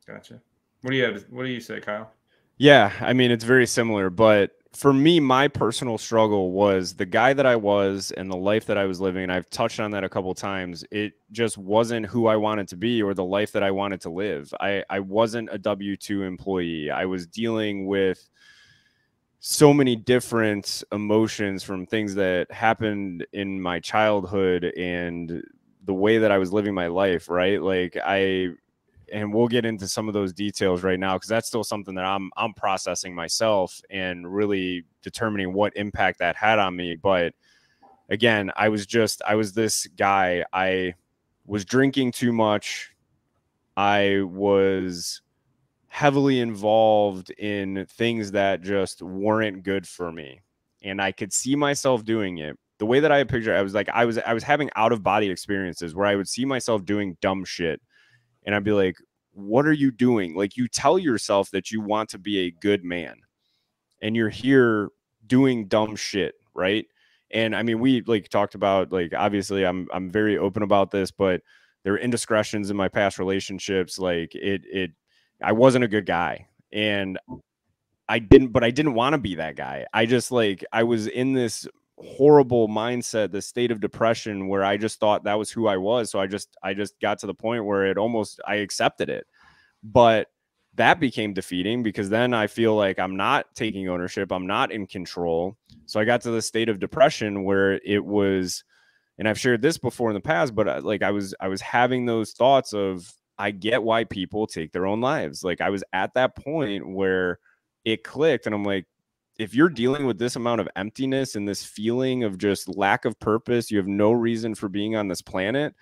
Gotcha. What do you say, Kyle? Yeah, I mean, it's very similar, but for me, my personal struggle was the guy that I was and the life that I was living. And I've touched on that a couple of times. It just wasn't who I wanted to be or the life that I wanted to live. I wasn't a W-2 employee. I was dealing with so many different emotions from things that happened in my childhood and the way that I was living my life, right? Like and we'll get into some of those details right now because that's still something that I'm processing myself and really determining what impact that had on me. But again, I was this guy. I was drinking too much. I was heavily involved in things that just weren't good for me. And I could see myself doing it. The way that I picture it, I was having out of body experiences where I would see myself doing dumb shit. And I'd be like, what are you doing? Like, you tell yourself that you want to be a good man and you're here doing dumb shit, right? And I mean, we like talked about, like, obviously I'm very open about this, but there were indiscretions in my past relationships. Like I wasn't a good guy and I didn't want to be that guy. I was in this horrible mindset, this state of depression where I just thought that was who I was. So I just got to the point where I accepted it. But that became defeating because then I feel like I'm not taking ownership. I'm not in control. So I got to the state of depression where it was, and I've shared this before in the past, but like I was having those thoughts of, I get why people take their own lives. Like I was at that point where it clicked and I'm like, if you're dealing with this amount of emptiness and this feeling of just lack of purpose, you have no reason for being on this planet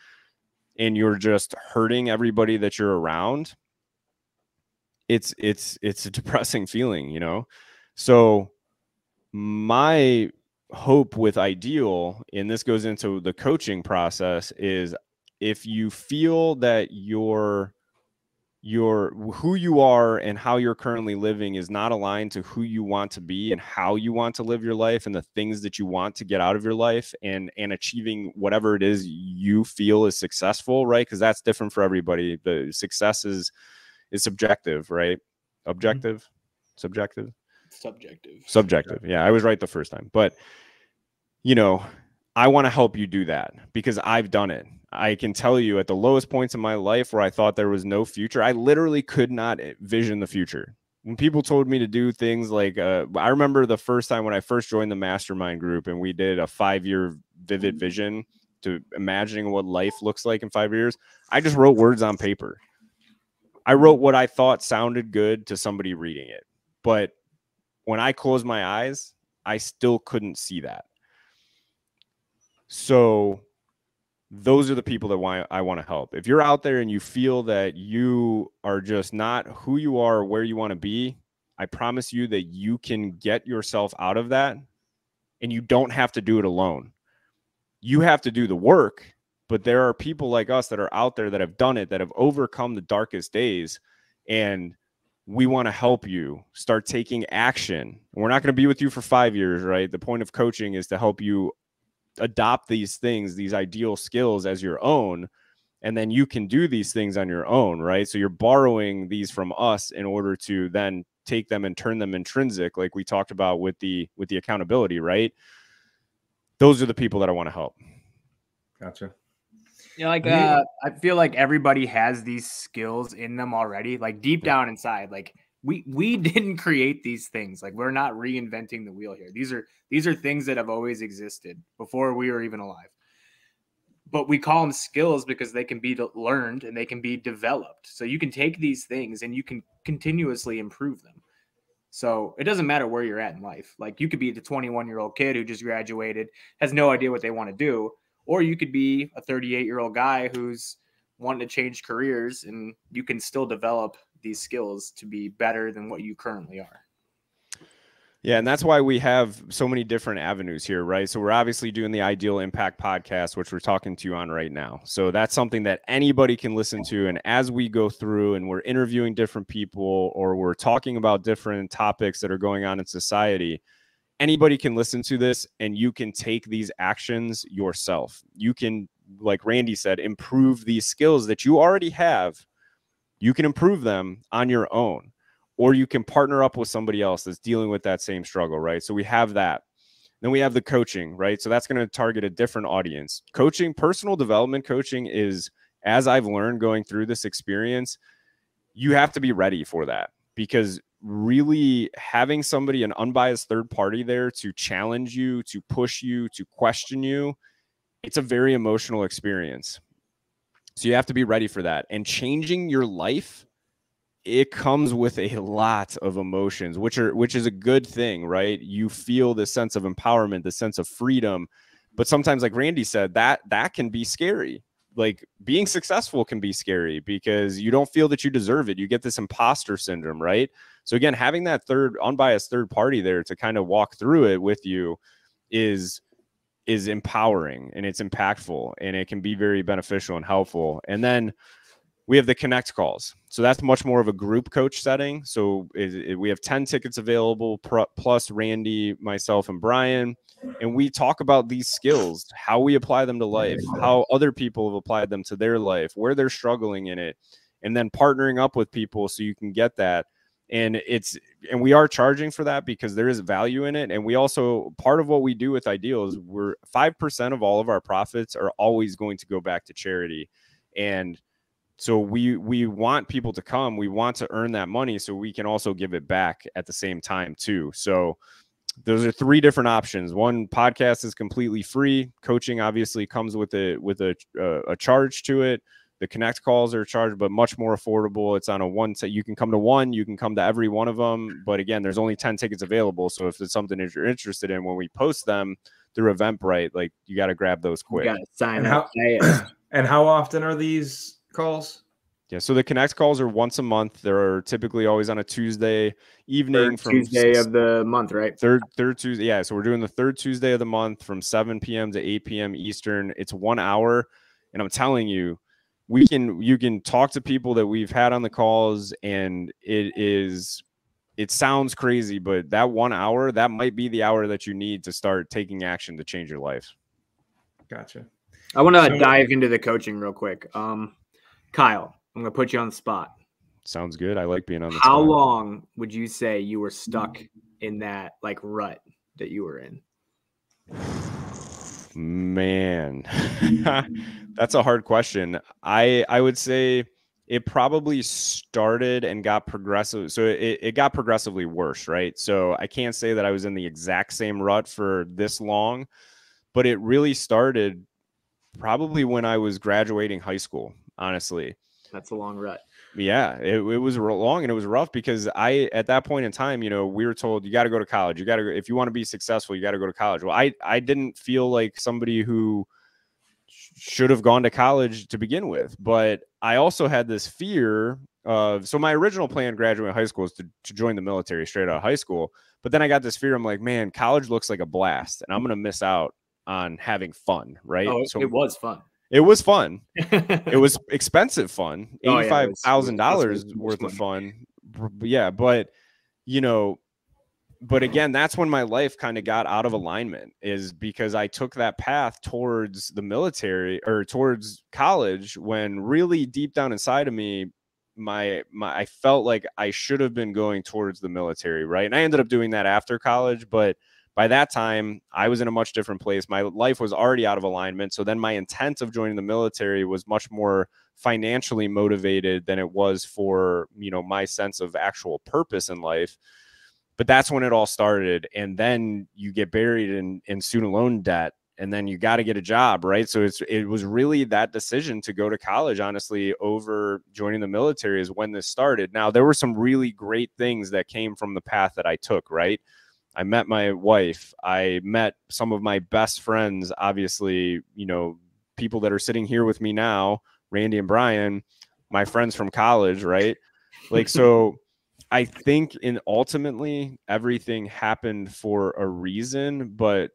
and you're just hurting everybody that you're around. It's a depressing feeling, you know? So my hope with Ideal, and this goes into the coaching process, is if you feel that your who you are and how you're currently living is not aligned to who you want to be and how you want to live your life and the things that you want to get out of your life and achieving whatever it is you feel is successful, right? Because that's different for everybody. The success is subjective, right? Objective, subjective, subjective. Yeah, I was right the first time. But, you know, I want to help you do that because I've done it. I can tell you at the lowest points in my life where I thought there was no future, I literally could not vision the future. When people told me to do things like, I remember the first time when I first joined the mastermind group and we did a 5-year vivid vision to imagining what life looks like in 5 years. I just wrote words on paper. I wrote what I thought sounded good to somebody reading it. But when I closed my eyes, I still couldn't see that. So those are the people that I want to help. If you're out there and you feel that you are just not who you are or where you want to be, I promise you that you can get yourself out of that, and you don't have to do it alone. You have to do the work, but there are people like us that are out there that have done it, that have overcome the darkest days, and we want to help you start taking action. We're not going to be with you for 5 years, right? The point of coaching is to help you adopt these things, these ideal skills as your own, and then you can do these things on your own, right? So you're borrowing these from us in order to then take them and turn them intrinsic, like we talked about with the accountability, right? Those are the people that I want to help. Gotcha. You know, like I feel like everybody has these skills in them already, like deep down inside. Like we didn't create these things. Like we're not reinventing the wheel here. These are things that have always existed before we were even alive. But we call them skills because they can be learned and they can be developed. So you can take these things and you can continuously improve them. So it doesn't matter where you're at in life. Like you could be the 21-year-old kid who just graduated, has no idea what they want to do. Or you could be a 38-year-old guy who's wanting to change careers, and you can still develop these skills to be better than what you currently are. Yeah, and that's why we have so many different avenues here, right? So we're obviously doing the Ideal Impact podcast, which we're talking to you on right now. So that's something that anybody can listen to. And as we go through and we're interviewing different people or we're talking about different topics that are going on in society, anybody can listen to this and you can take these actions yourself. You can, like Randy said, improve these skills that you already have. You can improve them on your own, or you can partner up with somebody else that's dealing with that same struggle, right? So we have that. Then we have the coaching, right? So that's going to target a different audience. Coaching, personal development coaching is, as I've learned going through this experience, you have to be ready for that, because really having somebody, an unbiased third party there to challenge you, to push you, to question you, it's a very emotional experience. So you have to be ready for that. And changing your life, it comes with a lot of emotions, which is a good thing, right? You feel this sense of empowerment, the sense of freedom. But sometimes, like Randy said, that can be scary. Like being successful can be scary because you don't feel that you deserve it. You get this imposter syndrome, right? So again, having that unbiased third party there to kind of walk through it with you is empowering, and it's impactful, and it can be very beneficial and helpful. And then we have the connect calls. So that's much more of a group coach setting. So we have 10 tickets available, plus Randy, myself, and Brian. And we talk about these skills, how we apply them to life, how other people have applied them to their life, where they're struggling in it, and then partnering up with people so you can get that. And we are charging for that because there is value in it. And we also, part of what we do with Ideal is 5% of all of our profits are always going to go back to charity. And so we want people to come. We want to earn that money so we can also give it back at the same time too. So those are 3 different options. One, podcast is completely free. Coaching obviously comes with a charge to it. The connect calls are charged, but much more affordable. It's on a one. You can come to one. You can come to every one of them. But again, there's only 10 tickets available. So if it's something that you're interested in, when we post them through Eventbrite, like you got to grab those quick. You got to sign up. And how often are these calls? Yeah, so the connect calls are once a month. They're typically always on a Tuesday evening, from Tuesday of the month, right? Third Tuesday. Yeah, so we're doing the third Tuesday of the month from 7 p.m. to 8 p.m. Eastern. It's 1 hour, and I'm telling you, you can talk to people that we've had on the calls, and it sounds crazy, but that 1 hour, that might be the hour that you need to start taking action to change your life. Gotcha. I want to dive into the coaching real quick. Kyle, I'm going to put you on the spot. Sounds good. I like being on the spot. How long would you say you were stuck in that like rut that you were in? Man, that's a hard question. I would say it probably started and got progressive. So it got progressively worse, right? So I can't say that I was in the exact same rut for this long, but it really started probably when I was graduating high school, honestly. That's a long rut. Yeah, it was long and it was rough because at that point in time, we were told you got to go to college. You got to go, if you want to be successful, you got to go to college. Well, I didn't feel like somebody who should have gone to college to begin with, but I also had this fear of, so my original plan graduating high school is to join the military straight out of high school. But then I got this fear. I'm like, man, college looks like a blast and I'm going to miss out on having fun. Right. Oh, so it was fun. It was fun. It was expensive fun. $85,000 worth of fun. Yeah, but but again, that's when my life kind of got out of alignment, is because I took that path towards the military or towards college when really deep down inside of me, I felt like I should have been going towards the military, right? And I ended up doing that after college, but by that time, I was in a much different place. My life was already out of alignment. So then my intent of joining the military was much more financially motivated than it was for, my sense of actual purpose in life. But that's when it all started. And then you get buried in student loan debt, and then you got to get a job, right? So it was really that decision to go to college, honestly, over joining the military is when this started. Now, there were some really great things that came from the path that I took, right? I met my wife. I met some of my best friends, obviously, people that are sitting here with me now, Randy and Brian, my friends from college, right? Like, so I think ultimately everything happened for a reason, but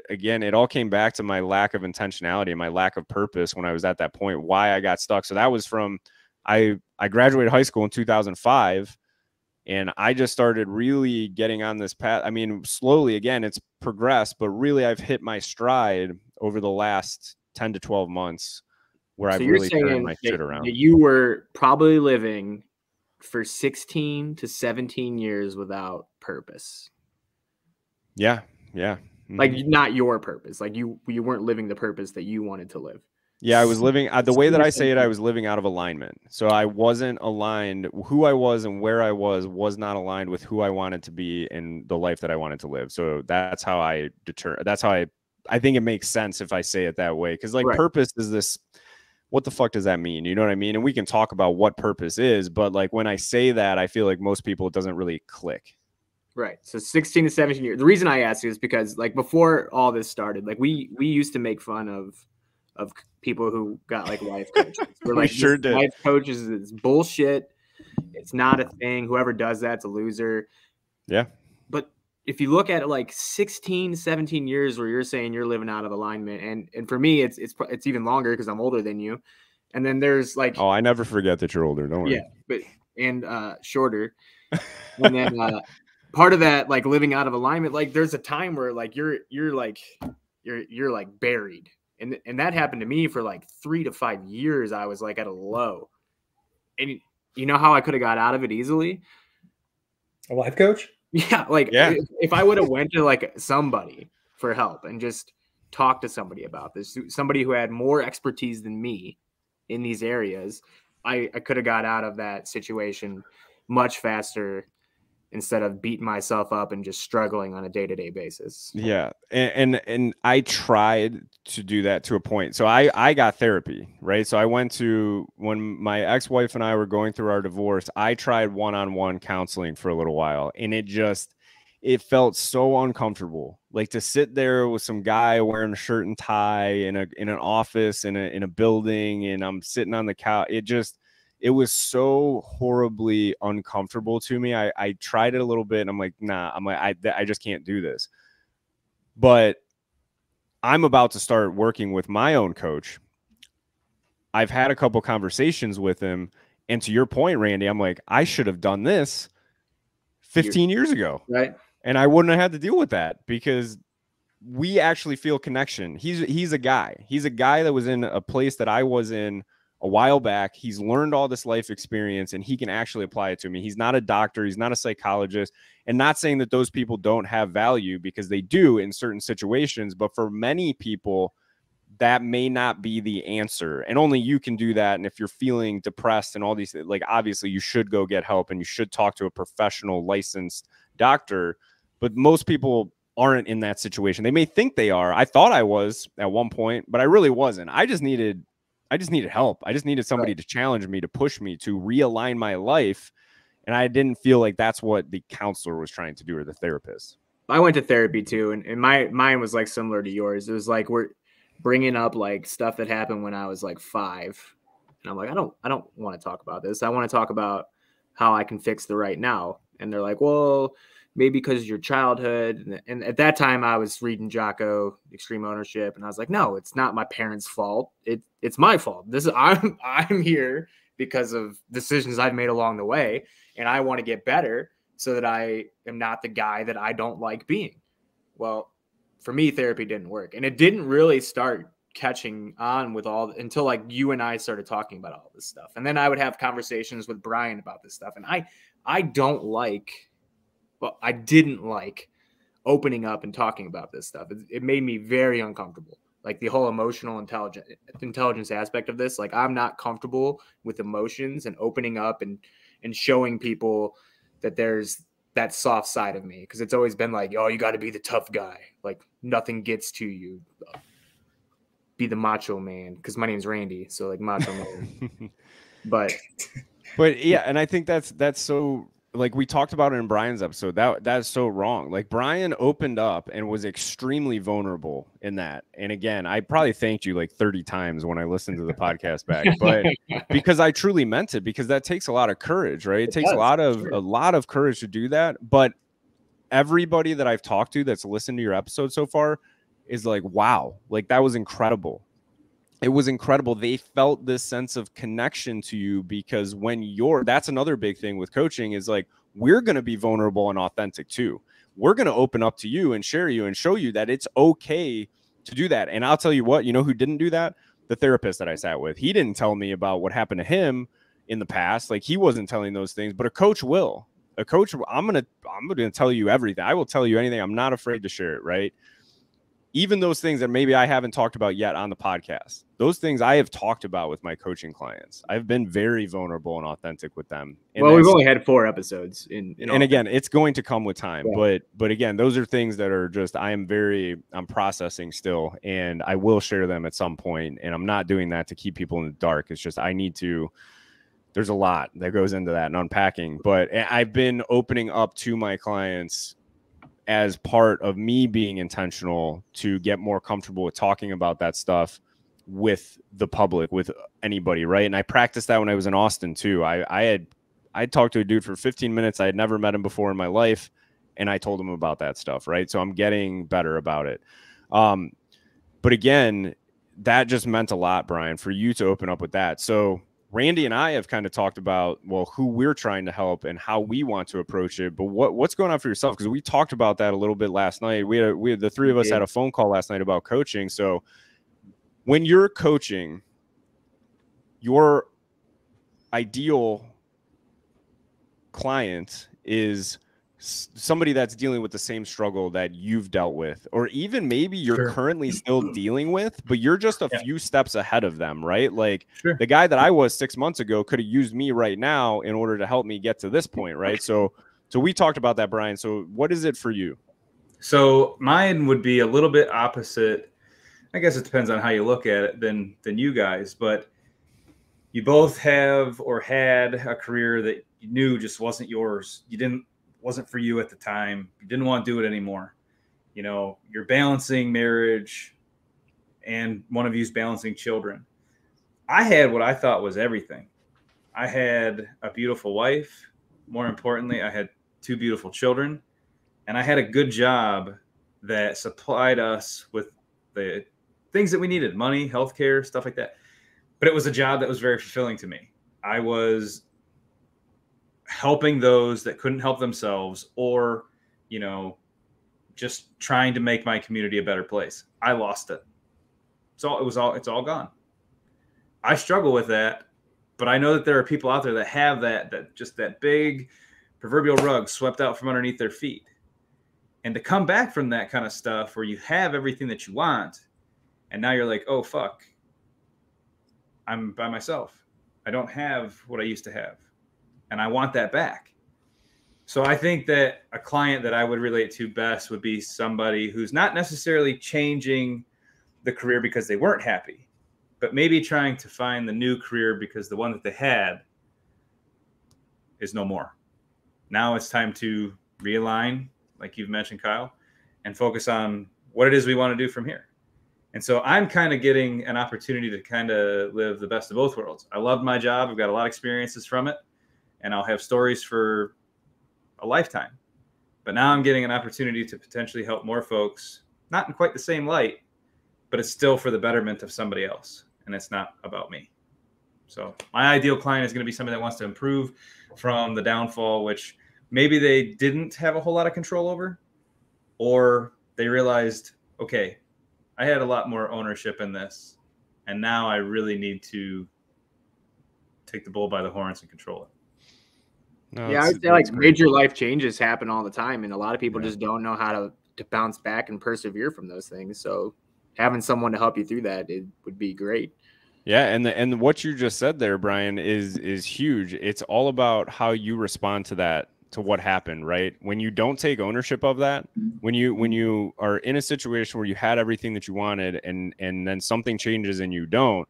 again, it all came back to my lack of intentionality and my lack of purpose when I was at that point, why I got stuck. So that was from, I graduated high school in 2005. And I just started really getting on this path. I mean, slowly, again, it's progressed, but really I've hit my stride over the last 10 to 12 months where I've really turned my shit around. You were probably living for 16 to 17 years without purpose. Yeah. Yeah. Mm-hmm. Like, not your purpose. Like you weren't living the purpose that you wanted to live. Yeah, I was living the way that I say it, I was living out of alignment. So I wasn't aligned. Who I was and where I was not aligned with who I wanted to be in the life that I wanted to live. So that's how I I think it makes sense if I say it that way. Because Right. Purpose is this, what the fuck does that mean? You know what I mean? And we can talk about what purpose is, but like when I say that, I feel like most people, it doesn't really click. Right. So 16 to 17 years. The reason I asked you is because like before all this started, like we used to make fun of people who got like life coaches. We're like, we sure did. Life coaches is bullshit. It's not a thing. Whoever does that's a loser. Yeah. But if you look at it like 16, 17 years where you're saying you're living out of alignment, and for me it's even longer because I'm older than you. And then there's like, oh, I never forget that you're older. Don't worry. Yeah, but shorter. And then part of that, like living out of alignment, like there's a time where like you're like buried. And that happened to me for like 3 to 5 years. I was like at a low. And you know how I could have got out of it easily? A life coach? Yeah. Like if I would have went to like somebody for help and just talked to somebody about this, somebody who had more expertise than me in these areas, I could have got out of that situation much faster instead of beating myself up and just struggling on a day-to-day basis. Yeah. And I tried to do that to a point. So I got therapy, right? So I went to, when my ex-wife and I were going through our divorce, I tried one-on-one counseling for a little while, and it felt so uncomfortable. Like to sit there with some guy wearing a shirt and tie in an office in a building, and I'm sitting on the couch. It was so horribly uncomfortable to me. I tried it a little bit and I'm like, nah, I just can't do this. But I'm about to start working with my own coach. I've had a couple conversations with him. And to your point, Randy, I'm like, I should have done this 15 years ago. Right. And I wouldn't have had to deal with that because we actually feel connection. He's a guy. He's a guy that was in a place that I was in a while back. He's learned all this life experience and he can actually apply it to me. He's not a doctor. He's not a psychologist, and not saying that those people don't have value, because they do in certain situations. But for many people, that may not be the answer, and only you can do that. And if you're feeling depressed and all these, like, obviously you should go get help and you should talk to a professional licensed doctor. But most people aren't in that situation. They may think they are. I thought I was at one point, but I really wasn't. I just needed help. I just needed somebody to challenge me, to push me, to realign my life. And I didn't feel like that's what the counselor was trying to do, or the therapist. I went to therapy too, and mine was like similar to yours. It was like, we're bringing up like stuff that happened when I was like 5, and I'm like, I don't want to talk about this. I want to talk about how I can fix the right now. And they're like, well, maybe because of your childhood. And at that time, I was reading Jocko, Extreme Ownership, and I was like, no, it's not my parents' fault. It's my fault. I'm here because of decisions I've made along the way, and I want to get better so that I am not the guy that I don't like being. Well, for me, therapy didn't work, and it didn't really start catching on with all until like you and I started talking about all this stuff. And then I would have conversations with Brian about this stuff, and I didn't like opening up and talking about this stuff. It made me very uncomfortable. Like the whole emotional intelligence aspect of this. Like, I'm not comfortable with emotions and opening up and showing people that there's that soft side of me. Because it's always been like, oh, you got to be the tough guy. Like, nothing gets to you. Be the macho man. Because my name's Randy. So like macho man. But yeah, and I think that's so, like we talked about it in Brian's episode, that's so wrong. Like, Brian opened up and was extremely vulnerable in that. And again, I probably thanked you like 30 times when I listened to the podcast back, but because I truly meant it, because that takes a lot of courage, right? It takes a lot of courage to do that. But everybody that I've talked to that's listened to your episode so far is like, wow, like that was incredible. It was incredible. They felt this sense of connection to you, because that's another big thing with coaching is like, we're going to be vulnerable and authentic too. We're going to open up to you and share you and show you that it's okay to do that. And I'll tell you what, you know who didn't do that? The therapist that I sat with. He didn't tell me about what happened to him in the past. Like, he wasn't telling those things, but a coach will. A coach, I'm going to tell you everything. I will tell you anything. I'm not afraid to share it, right? Even those things that maybe I haven't talked about yet on the podcast, those things I have talked about with my coaching clients. I've been very vulnerable and authentic with them. And well, we've only had 4 episodes and again, it's going to come with time. Yeah. But again, those are things that are just, I'm processing still, and I will share them at some point. And I'm not doing that to keep people in the dark. It's just, there's a lot that goes into that and unpacking. But I've been opening up to my clients as part of me being intentional to get more comfortable with talking about that stuff with the public, with anybody, right? And I practiced that when I was in Austin too. I talked to a dude for 15 minutes. I had never met him before in my life, and I told him about that stuff, right? So I'm getting better about it. But again, that just meant a lot, Brian, for you to open up with that. So Randy and I have kind of talked about, well, who we're trying to help and how we want to approach it. But what's going on for yourself? Because we talked about that a little bit last night. We had the three of us had a phone call last night about coaching. So when you're coaching, your ideal client is somebody that's dealing with the same struggle that you've dealt with, or even maybe you're currently still dealing with, but you're just a few steps ahead of them, right? Like the guy that I was 6 months ago could have used me right now in order to help me get to this point, right? So we talked about that, Brian. So what is it for you? So mine would be a little bit opposite. I guess it depends on how you look at it than you guys, but you both have or had a career that you knew just wasn't yours. Wasn't for you at the time. You didn't want to do it anymore. You know, you're balancing marriage and one of you's balancing children. I had what I thought was everything. I had a beautiful wife. More importantly, I had 2 beautiful children, and I had a good job that supplied us with the things that we needed, money, healthcare, stuff like that. But it was a job that was very fulfilling to me. I was helping those that couldn't help themselves, or, you know, just trying to make my community a better place. I lost it. It's all gone. I struggle with that, but I know that there are people out there that have that just that big proverbial rug swept out from underneath their feet. And to come back from that kind of stuff where you have everything that you want, and now you're like, oh, fuck, I'm by myself. I don't have what I used to have, and I want that back. So I think that a client that I would relate to best would be somebody who's not necessarily changing the career because they weren't happy, but maybe trying to find the new career because the one that they had is no more. Now it's time to realign, like you've mentioned, Kyle, and focus on what it is we want to do from here. And so I'm kind of getting an opportunity to kind of live the best of both worlds. I love my job. I've got a lot of experiences from it, and I'll have stories for a lifetime. But now I'm getting an opportunity to potentially help more folks, not in quite the same light, but it's still for the betterment of somebody else, and it's not about me. So my ideal client is going to be somebody that wants to improve from the downfall, which maybe they didn't have a whole lot of control over, or they realized, okay, I had a lot more ownership in this, and now I really need to take the bull by the horns and control it. No, yeah, I would say like major life changes happen all the time, and a lot of people just don't know how to bounce back and persevere from those things. So having someone to help you through that, it would be great. Yeah, and what you just said there, Brian, is huge. It's all about how you respond to that, to what happened, right? When you don't take ownership of that, when you are in a situation where you had everything that you wanted, and then something changes and you don't,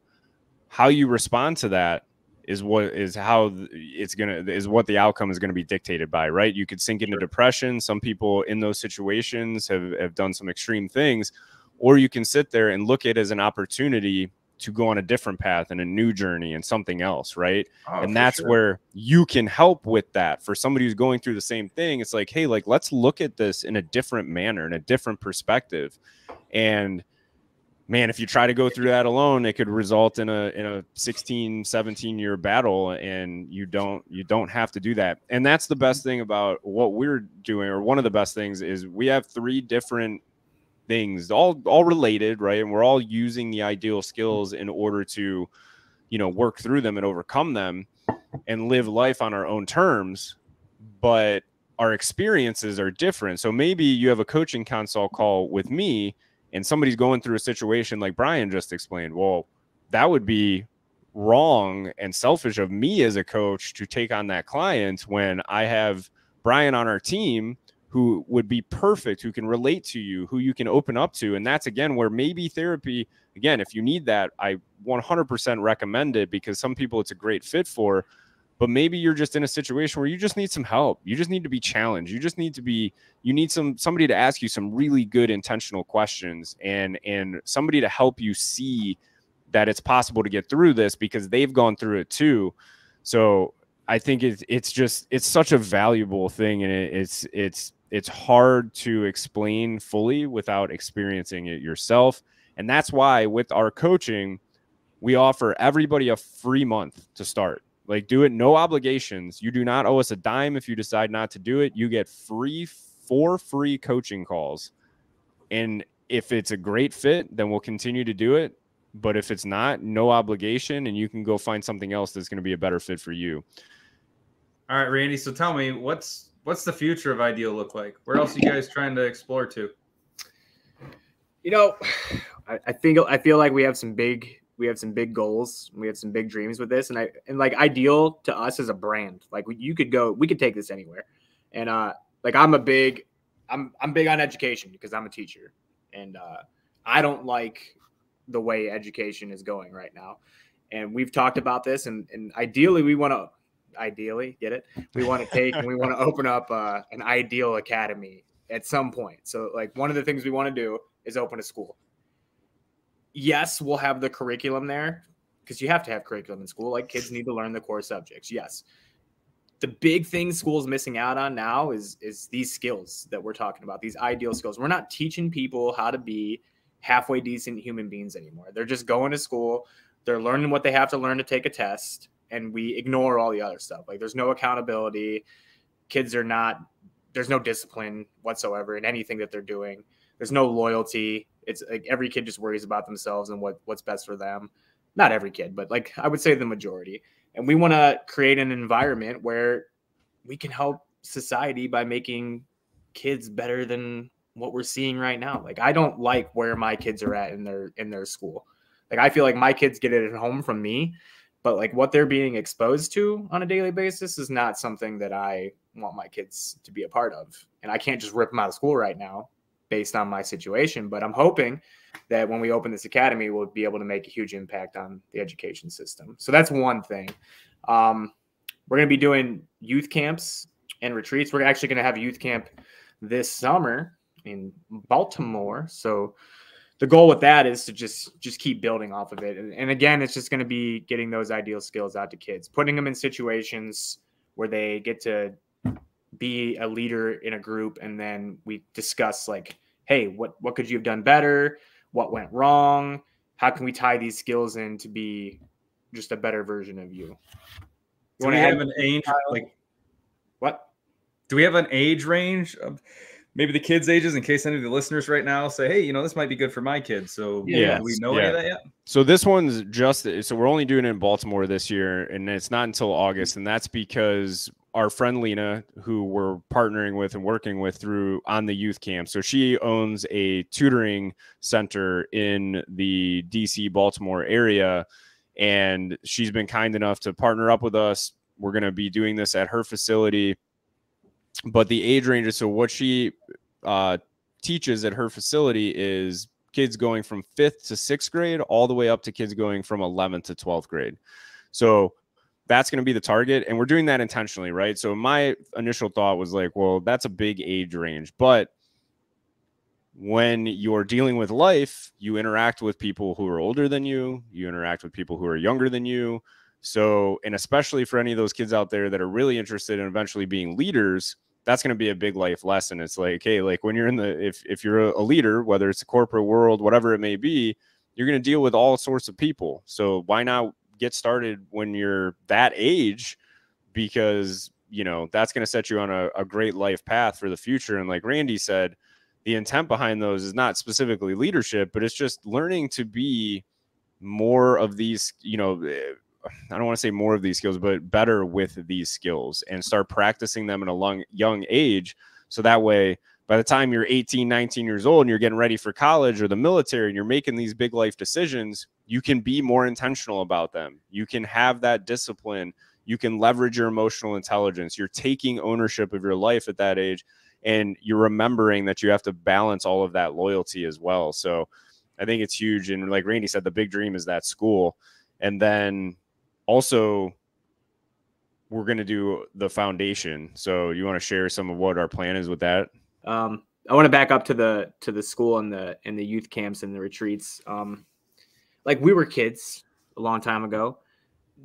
how you respond to that is what the outcome is going to be dictated by, right? You could sink into depression. Some people in those situations have done some extreme things, or you can sit there and look at it as an opportunity to go on a different path and a new journey and something else, right? And that's where you can help with that. For somebody who's going through the same thing, it's like, hey, like, let's look at this in a different manner, in a different perspective. And man, if you try to go through that alone, it could result in a 16, 17-year battle, and you don't have to do that. And that's the best thing about what we're doing, or one of the best things, is we have 3 different things, all related, right? And we're all using the ideal skills in order to, work through them and overcome them and live life on our own terms. But our experiences are different. So maybe you have a coaching consult call with me, and somebody's going through a situation like Brian just explained. Well, that would be wrong and selfish of me as a coach to take on that client when I have Brian on our team who would be perfect, who can relate to you, who you can open up to. And that's, again, where maybe therapy, again, if you need that, I 100% recommend it, because some people it's a great fit for. But maybe you're just in a situation where you just need some help. You just need to be challenged. You need somebody to ask you some really good intentional questions, and somebody to help you see that it's possible to get through this because they've gone through it too. So I think it's such a valuable thing, and it's hard to explain fully without experiencing it yourself. And that's why with our coaching, we offer everybody a free month to start. Like, do it, no obligations. You do not owe us a dime if you decide not to do it. You get 4 free coaching calls. And if it's a great fit, then we'll continue to do it. But if it's not, no obligation, and you can go find something else that's going to be a better fit for you. All right, Randy. So tell me, what's the future of Ideal look like? Where else are you guys trying to explore to? I feel like we have some big goals. We have some big dreams with this, and like Ideal to us is a brand. Like we could take this anywhere. And like I'm big on education because I'm a teacher, and I don't like the way education is going right now. And we've talked about this, and ideally we want to get it. We want to open up an Ideal Academy at some point. So like one of the things we want to do is open a school. Yes, we'll have the curriculum there because you have to have curriculum in school. Like kids need to learn the core subjects. Yes. The big thing school's missing out on now is these skills that we're talking about, these ideal skills. We're not teaching people how to be halfway decent human beings anymore. They're just going to school. They're learning what they have to learn to take a test, and we ignore all the other stuff. Like there's no accountability. There's no discipline whatsoever in anything that they're doing. There's no loyalty. It's like every kid just worries about themselves and what's best for them. not every kid, but like I would say the majority. And we want to create an environment where we can help society by making kids better than what we're seeing right now. Like I don't like where my kids are at in their school. Like I feel like my kids get it at home from me, but like what they're being exposed to on a daily basis is not something that I want my kids to be a part of. And I can't just rip them out of school right now based on my situation, but I'm hoping that when we open this academy, we'll be able to make a huge impact on the education system. So that's one thing. We're going to be doing youth camps and retreats. We're actually going to have a youth camp this summer in Baltimore. So the goal with that is to just keep building off of it. And again, it's just going to be getting those ideal skills out to kids, putting them in situations where they get to be a leader in a group. And then we discuss like, hey, what could you have done better? What went wrong? How can we tie these skills in to be just a better version of you? Do we have an age? Like, what? Do we have an age range of maybe the kids' ages in case any of the listeners right now say, hey, this might be good for my kids. So do we know any of that yet? So this one's so we're only doing it in Baltimore this year, and it's not until August. And that's because our friend Lena, who we're partnering with and working with on the youth camp. So she owns a tutoring center in the DC, Baltimore area. And she's been kind enough to partner up with us. We're going to be doing this at her facility. But the age ranges, so what she teaches at her facility is kids going from 5th to 6th grade all the way up to kids going from 11th to 12th grade. So that's going to be the target. And we're doing that intentionally, right? So my initial thought was like, well, that's a big age range. But when you're dealing with life, you interact with people who are older than you. You interact with people who are younger than you. So, and especially for any of those kids out there that are really interested in eventually being leaders, that's going to be a big life lesson. It's like, hey, like when you're if you're a leader, whether it's a corporate world, whatever it may be, you're going to deal with all sorts of people. So why not get started when you're that age? Because, that's going to set you on a great life path for the future. And like Randy said, the intent behind those is not specifically leadership, but it's just learning to be more of these, I don't want to say more of these skills, but better with these skills and start practicing them in a young age. So that way, by the time you're 18, 19 years old and you're getting ready for college or the military and you're making these big life decisions, you can be more intentional about them. You can have that discipline. You can leverage your emotional intelligence. You're taking ownership of your life at that age. And you're remembering that you have to balance all of that loyalty as well. So I think it's huge. And like Randy said, the big dream is that school. And then also we're going to do the foundation. So you want to share some of what our plan is with that? I want to back up to the school and the youth camps and the retreats. Like we were kids a long time ago.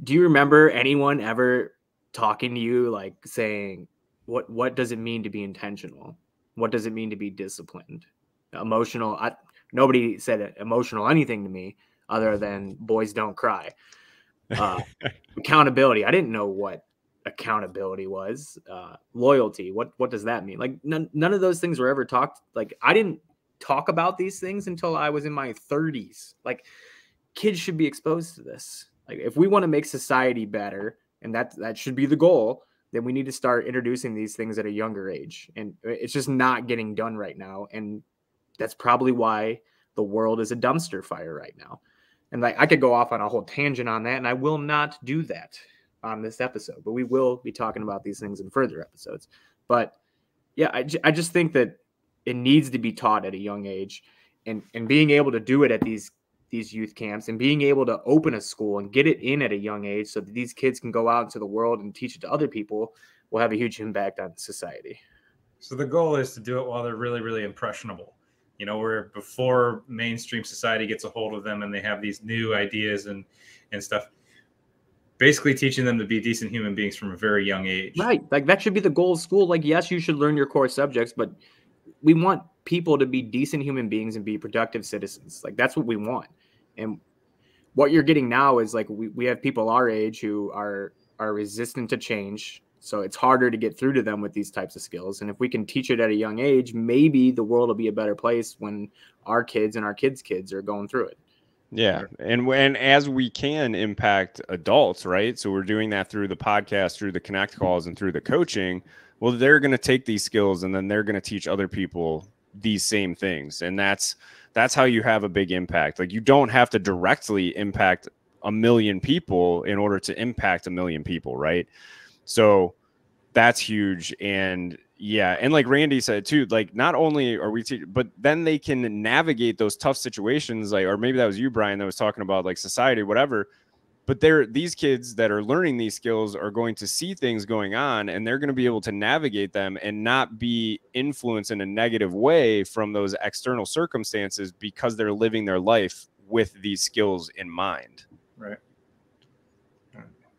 Do you remember anyone ever talking to you, like saying, what does it mean to be intentional? What does it mean to be disciplined? Emotional. Nobody said emotional anything to me other than boys don't cry. Accountability. I didn't know what accountability was. Loyalty. What does that mean? Like none of those things were ever talked. Like I didn't talk about these things until I was in my 30s. Like kids should be exposed to this. Like if we want to make society better, and that should be the goal, then we need to start introducing these things at a younger age. And it's just not getting done right now. And that's probably why the world is a dumpster fire right now. And like I could go off on a whole tangent on that, and I will not do that on this episode, but we will be talking about these things in further episodes. But yeah, I just think that it needs to be taught at a young age, and being able to do it at these youth camps and being able to open a school and get it in at a young age so that these kids can go out into the world and teach it to other people will have a huge impact on society. So the goal is to do it while they're really, really impressionable. Where before mainstream society gets a hold of them and they have these new ideas and stuff, basically teaching them to be decent human beings from a very young age. Right. Like that should be the goal of school. Like, yes, you should learn your core subjects, but we want people to be decent human beings and be productive citizens. Like that's what we want. And what you're getting now is like, we have people our age who are resistant to change. So it's harder to get through to them with these types of skills. And if we can teach it at a young age, maybe the world will be a better place when our kids and our kids' kids are going through it. Yeah. Sure. And as we can impact adults, right? So we're doing that through the podcast, through the connect calls, and through the coaching. Well, they're going to take these skills and then they're going to teach other people these same things. And that's how you have a big impact. Like, you don't have to directly impact 1 million people in order to impact 1 million people, right? So that's huge. And yeah, and like Randy said too, like, not only are we but then they can navigate those tough situations, like, or maybe that was you, Brian, that was talking about like society, whatever. But these kids that are learning these skills are going to see things going on, and they're going to be able to navigate them and not be influenced in a negative way from those external circumstances, because they're living their life with these skills in mind. Right.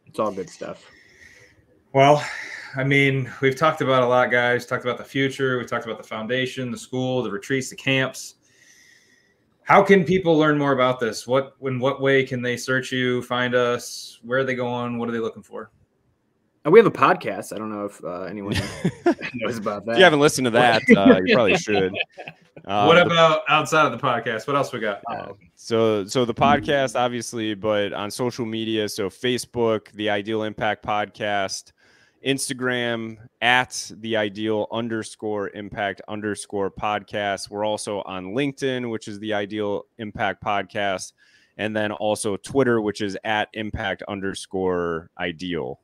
It's all good stuff. Well, I mean, we've talked about a lot, guys. Talked about the future. We talked about the foundation, the school, the retreats, the camps. How can people learn more about this? In what way can they search you, find us? Where are they going? What are they looking for? We have a podcast. I don't know if anyone knows about that. If you haven't listened to that, you probably should. What about outside of the podcast? What else we got? So the podcast, obviously, but on social media. So Facebook, the Ideal Impact Podcast, Instagram at the ideal_impact_podcast. We're also on LinkedIn, which is the Ideal Impact Podcast. And then also Twitter, which is at impact_ideal.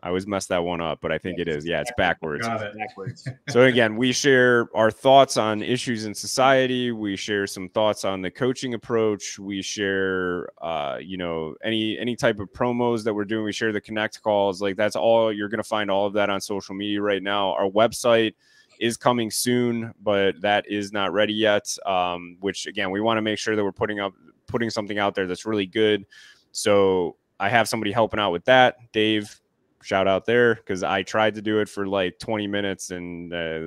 I always mess that one up, but I think it is. Yeah, it's backwards. Got it. Backwards. So again, we share our thoughts on issues in society. We share some thoughts on the coaching approach. We share, any type of promos that we're doing. We share the connect calls. Like, that's all. You're going to find all of that on social media right now. Our website is coming soon, but that is not ready yet. Which again, we want to make sure that we're putting something out there that's really good. So I have somebody helping out with that, Dave. Shout out there, because I tried to do it for like 20 minutes, and I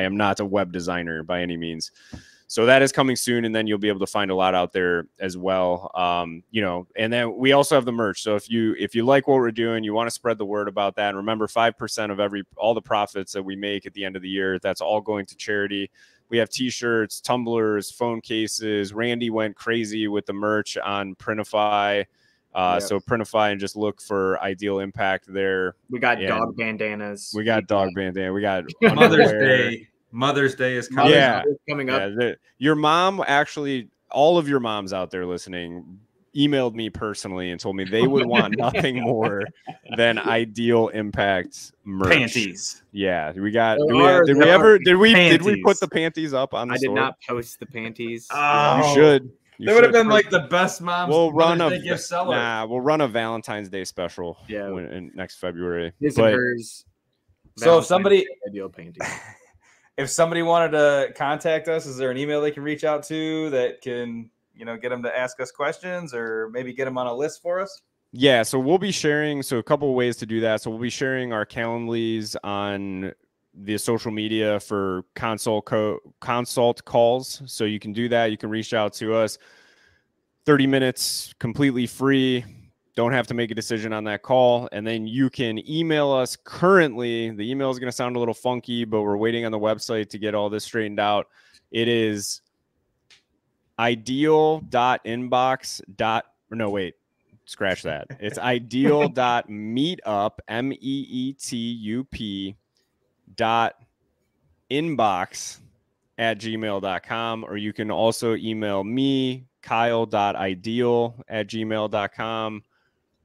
am not a web designer by any means. So that is coming soon, and then you'll be able to find a lot out there as well. And then we also have the merch. So if you like what we're doing, you want to spread the word about that. And remember, 5% of all the profits that we make at the end of the year, that's all going to charity. We have t-shirts, tumblers, phone cases. Randy went crazy with the merch on Printify. So Printify, and just look for Ideal Impact there. We got dog bandanas. We got dog bandana. We got Mother's Day is coming. Coming up. Yeah, your mom, actually, all of your moms out there listening, emailed me personally and told me they would want nothing more than Ideal Impact merch. Panties. Yeah, we got. Did we put the panties up on the store? I did not post the panties. You should. They would have been like the best moms. We'll run a Valentine's Day special. Yeah, in next February. So if somebody Ideal painting. If somebody wanted to contact us, is there an email they can reach out to that can, get them to ask us questions, or maybe get them on a list for us? Yeah, so we'll be sharing. So a couple of ways to do that. So we'll be sharing our Calendlies on the social media for consult calls. So you can do that. You can reach out to us. 30 minutes, completely free. Don't have to make a decision on that call. And then you can email us currently. The email is going to sound a little funky, but we're waiting on the website to get all this straightened out. It is ideal.inbox. No, wait. Scratch that. It's ideal.meetup, MEETUP .inbox@gmail.com, or you can also email me, kyle.ideal@gmail.com.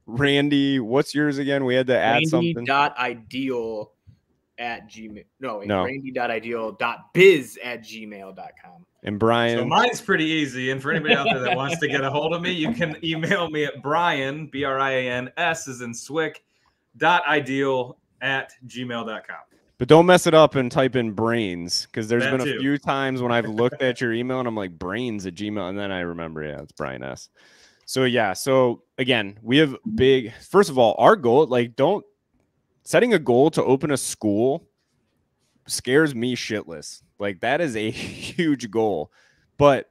Randy, what's yours again? We had to add something. Randy.ideal@biz@gmail.com. And Brian. So mine's pretty easy. And for anybody out there that wants to get a hold of me, you can email me at Brian, BRIANS as in Swick, .ideal@gmail.com. But don't mess it up and type in brains, because there's been a few times when I've looked at your email and I'm like, brains@gmail, and then I remember, it's Brian S. So so again, we have first of all, our goal, setting a goal to open a school scares me shitless. Like, that is a huge goal. But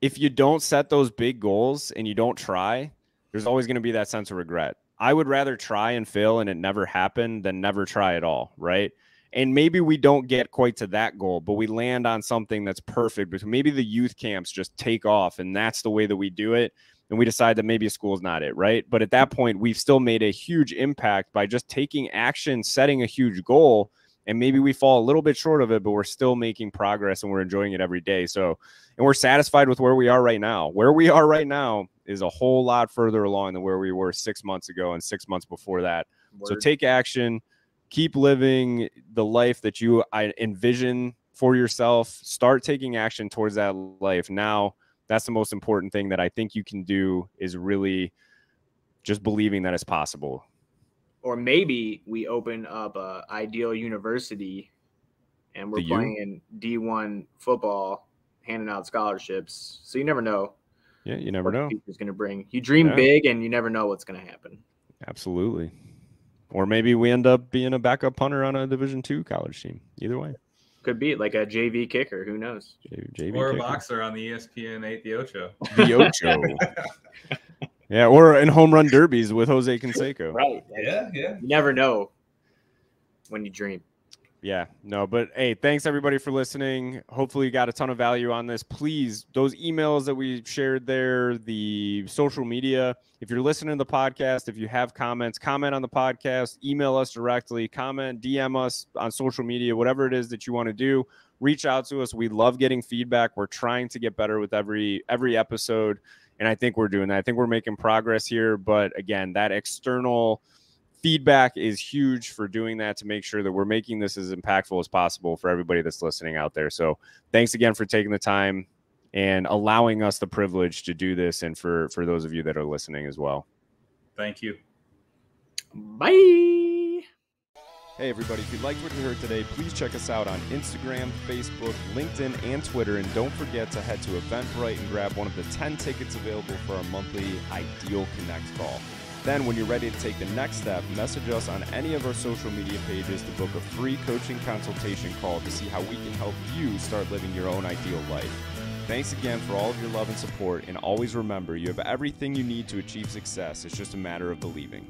if you don't set those big goals and you don't try, there's always going to be that sense of regret. I would rather try and fail and it never happened than never try at all, right? And maybe we don't get quite to that goal, but we land on something that's perfect. Because maybe the youth camps just take off, and that's the way that we do it. And we decide that maybe a school is not it, right? But at that point, we've still made a huge impact by just taking action, setting a huge goal. And maybe we fall a little bit short of it, but we're still making progress and we're enjoying it every day. So, and we're satisfied with where we are right now. Where we are right now is a whole lot further along than where we were 6 months ago and 6 months before that. Word. So take action, keep living the life that you envision for yourself. Start taking action towards that life now. That's the most important thing that I think you can do, is really just believing that it's possible. Or maybe we open up a Ideal University and we're playing D1 football, handing out scholarships. So you never know. Yeah, you never know. What the future's going to bring. You dream big and you never know what's going to happen. Absolutely. Or maybe we end up being a backup punter on a Division II college team. Either way. Could be like a JV kicker. Who knows? JV or a boxer on the ESPN 8 The Ocho. The Ocho. Yeah, or in home run derbies with Jose Canseco. Right. Yeah. You never know when you dream. Yeah, no, but hey, thanks everybody for listening. Hopefully you got a ton of value on this. Please, those emails that we shared there, the social media, if you're listening to the podcast, if you have comments, comment on the podcast, email us directly, comment, DM us on social media, whatever it is that you want to do, reach out to us. We love getting feedback. We're trying to get better with every episode, and I think we're doing that. I think we're making progress here, but again, that external feedback is huge for doing that, to make sure that we're making this as impactful as possible for everybody that's listening out there. So thanks again for taking the time and allowing us the privilege to do this, and for those of you that are listening as well. Thank you. Bye. Hey everybody, if you liked what you heard today, please check us out on Instagram, Facebook, LinkedIn, and Twitter. And don't forget to head to Eventbrite and grab one of the 10 tickets available for our monthly Ideal Connect call. Then when you're ready to take the next step, message us on any of our social media pages to book a free coaching consultation call to see how we can help you start living your own ideal life. Thanks again for all of your love and support, and always remember, you have everything you need to achieve success. It's just a matter of believing.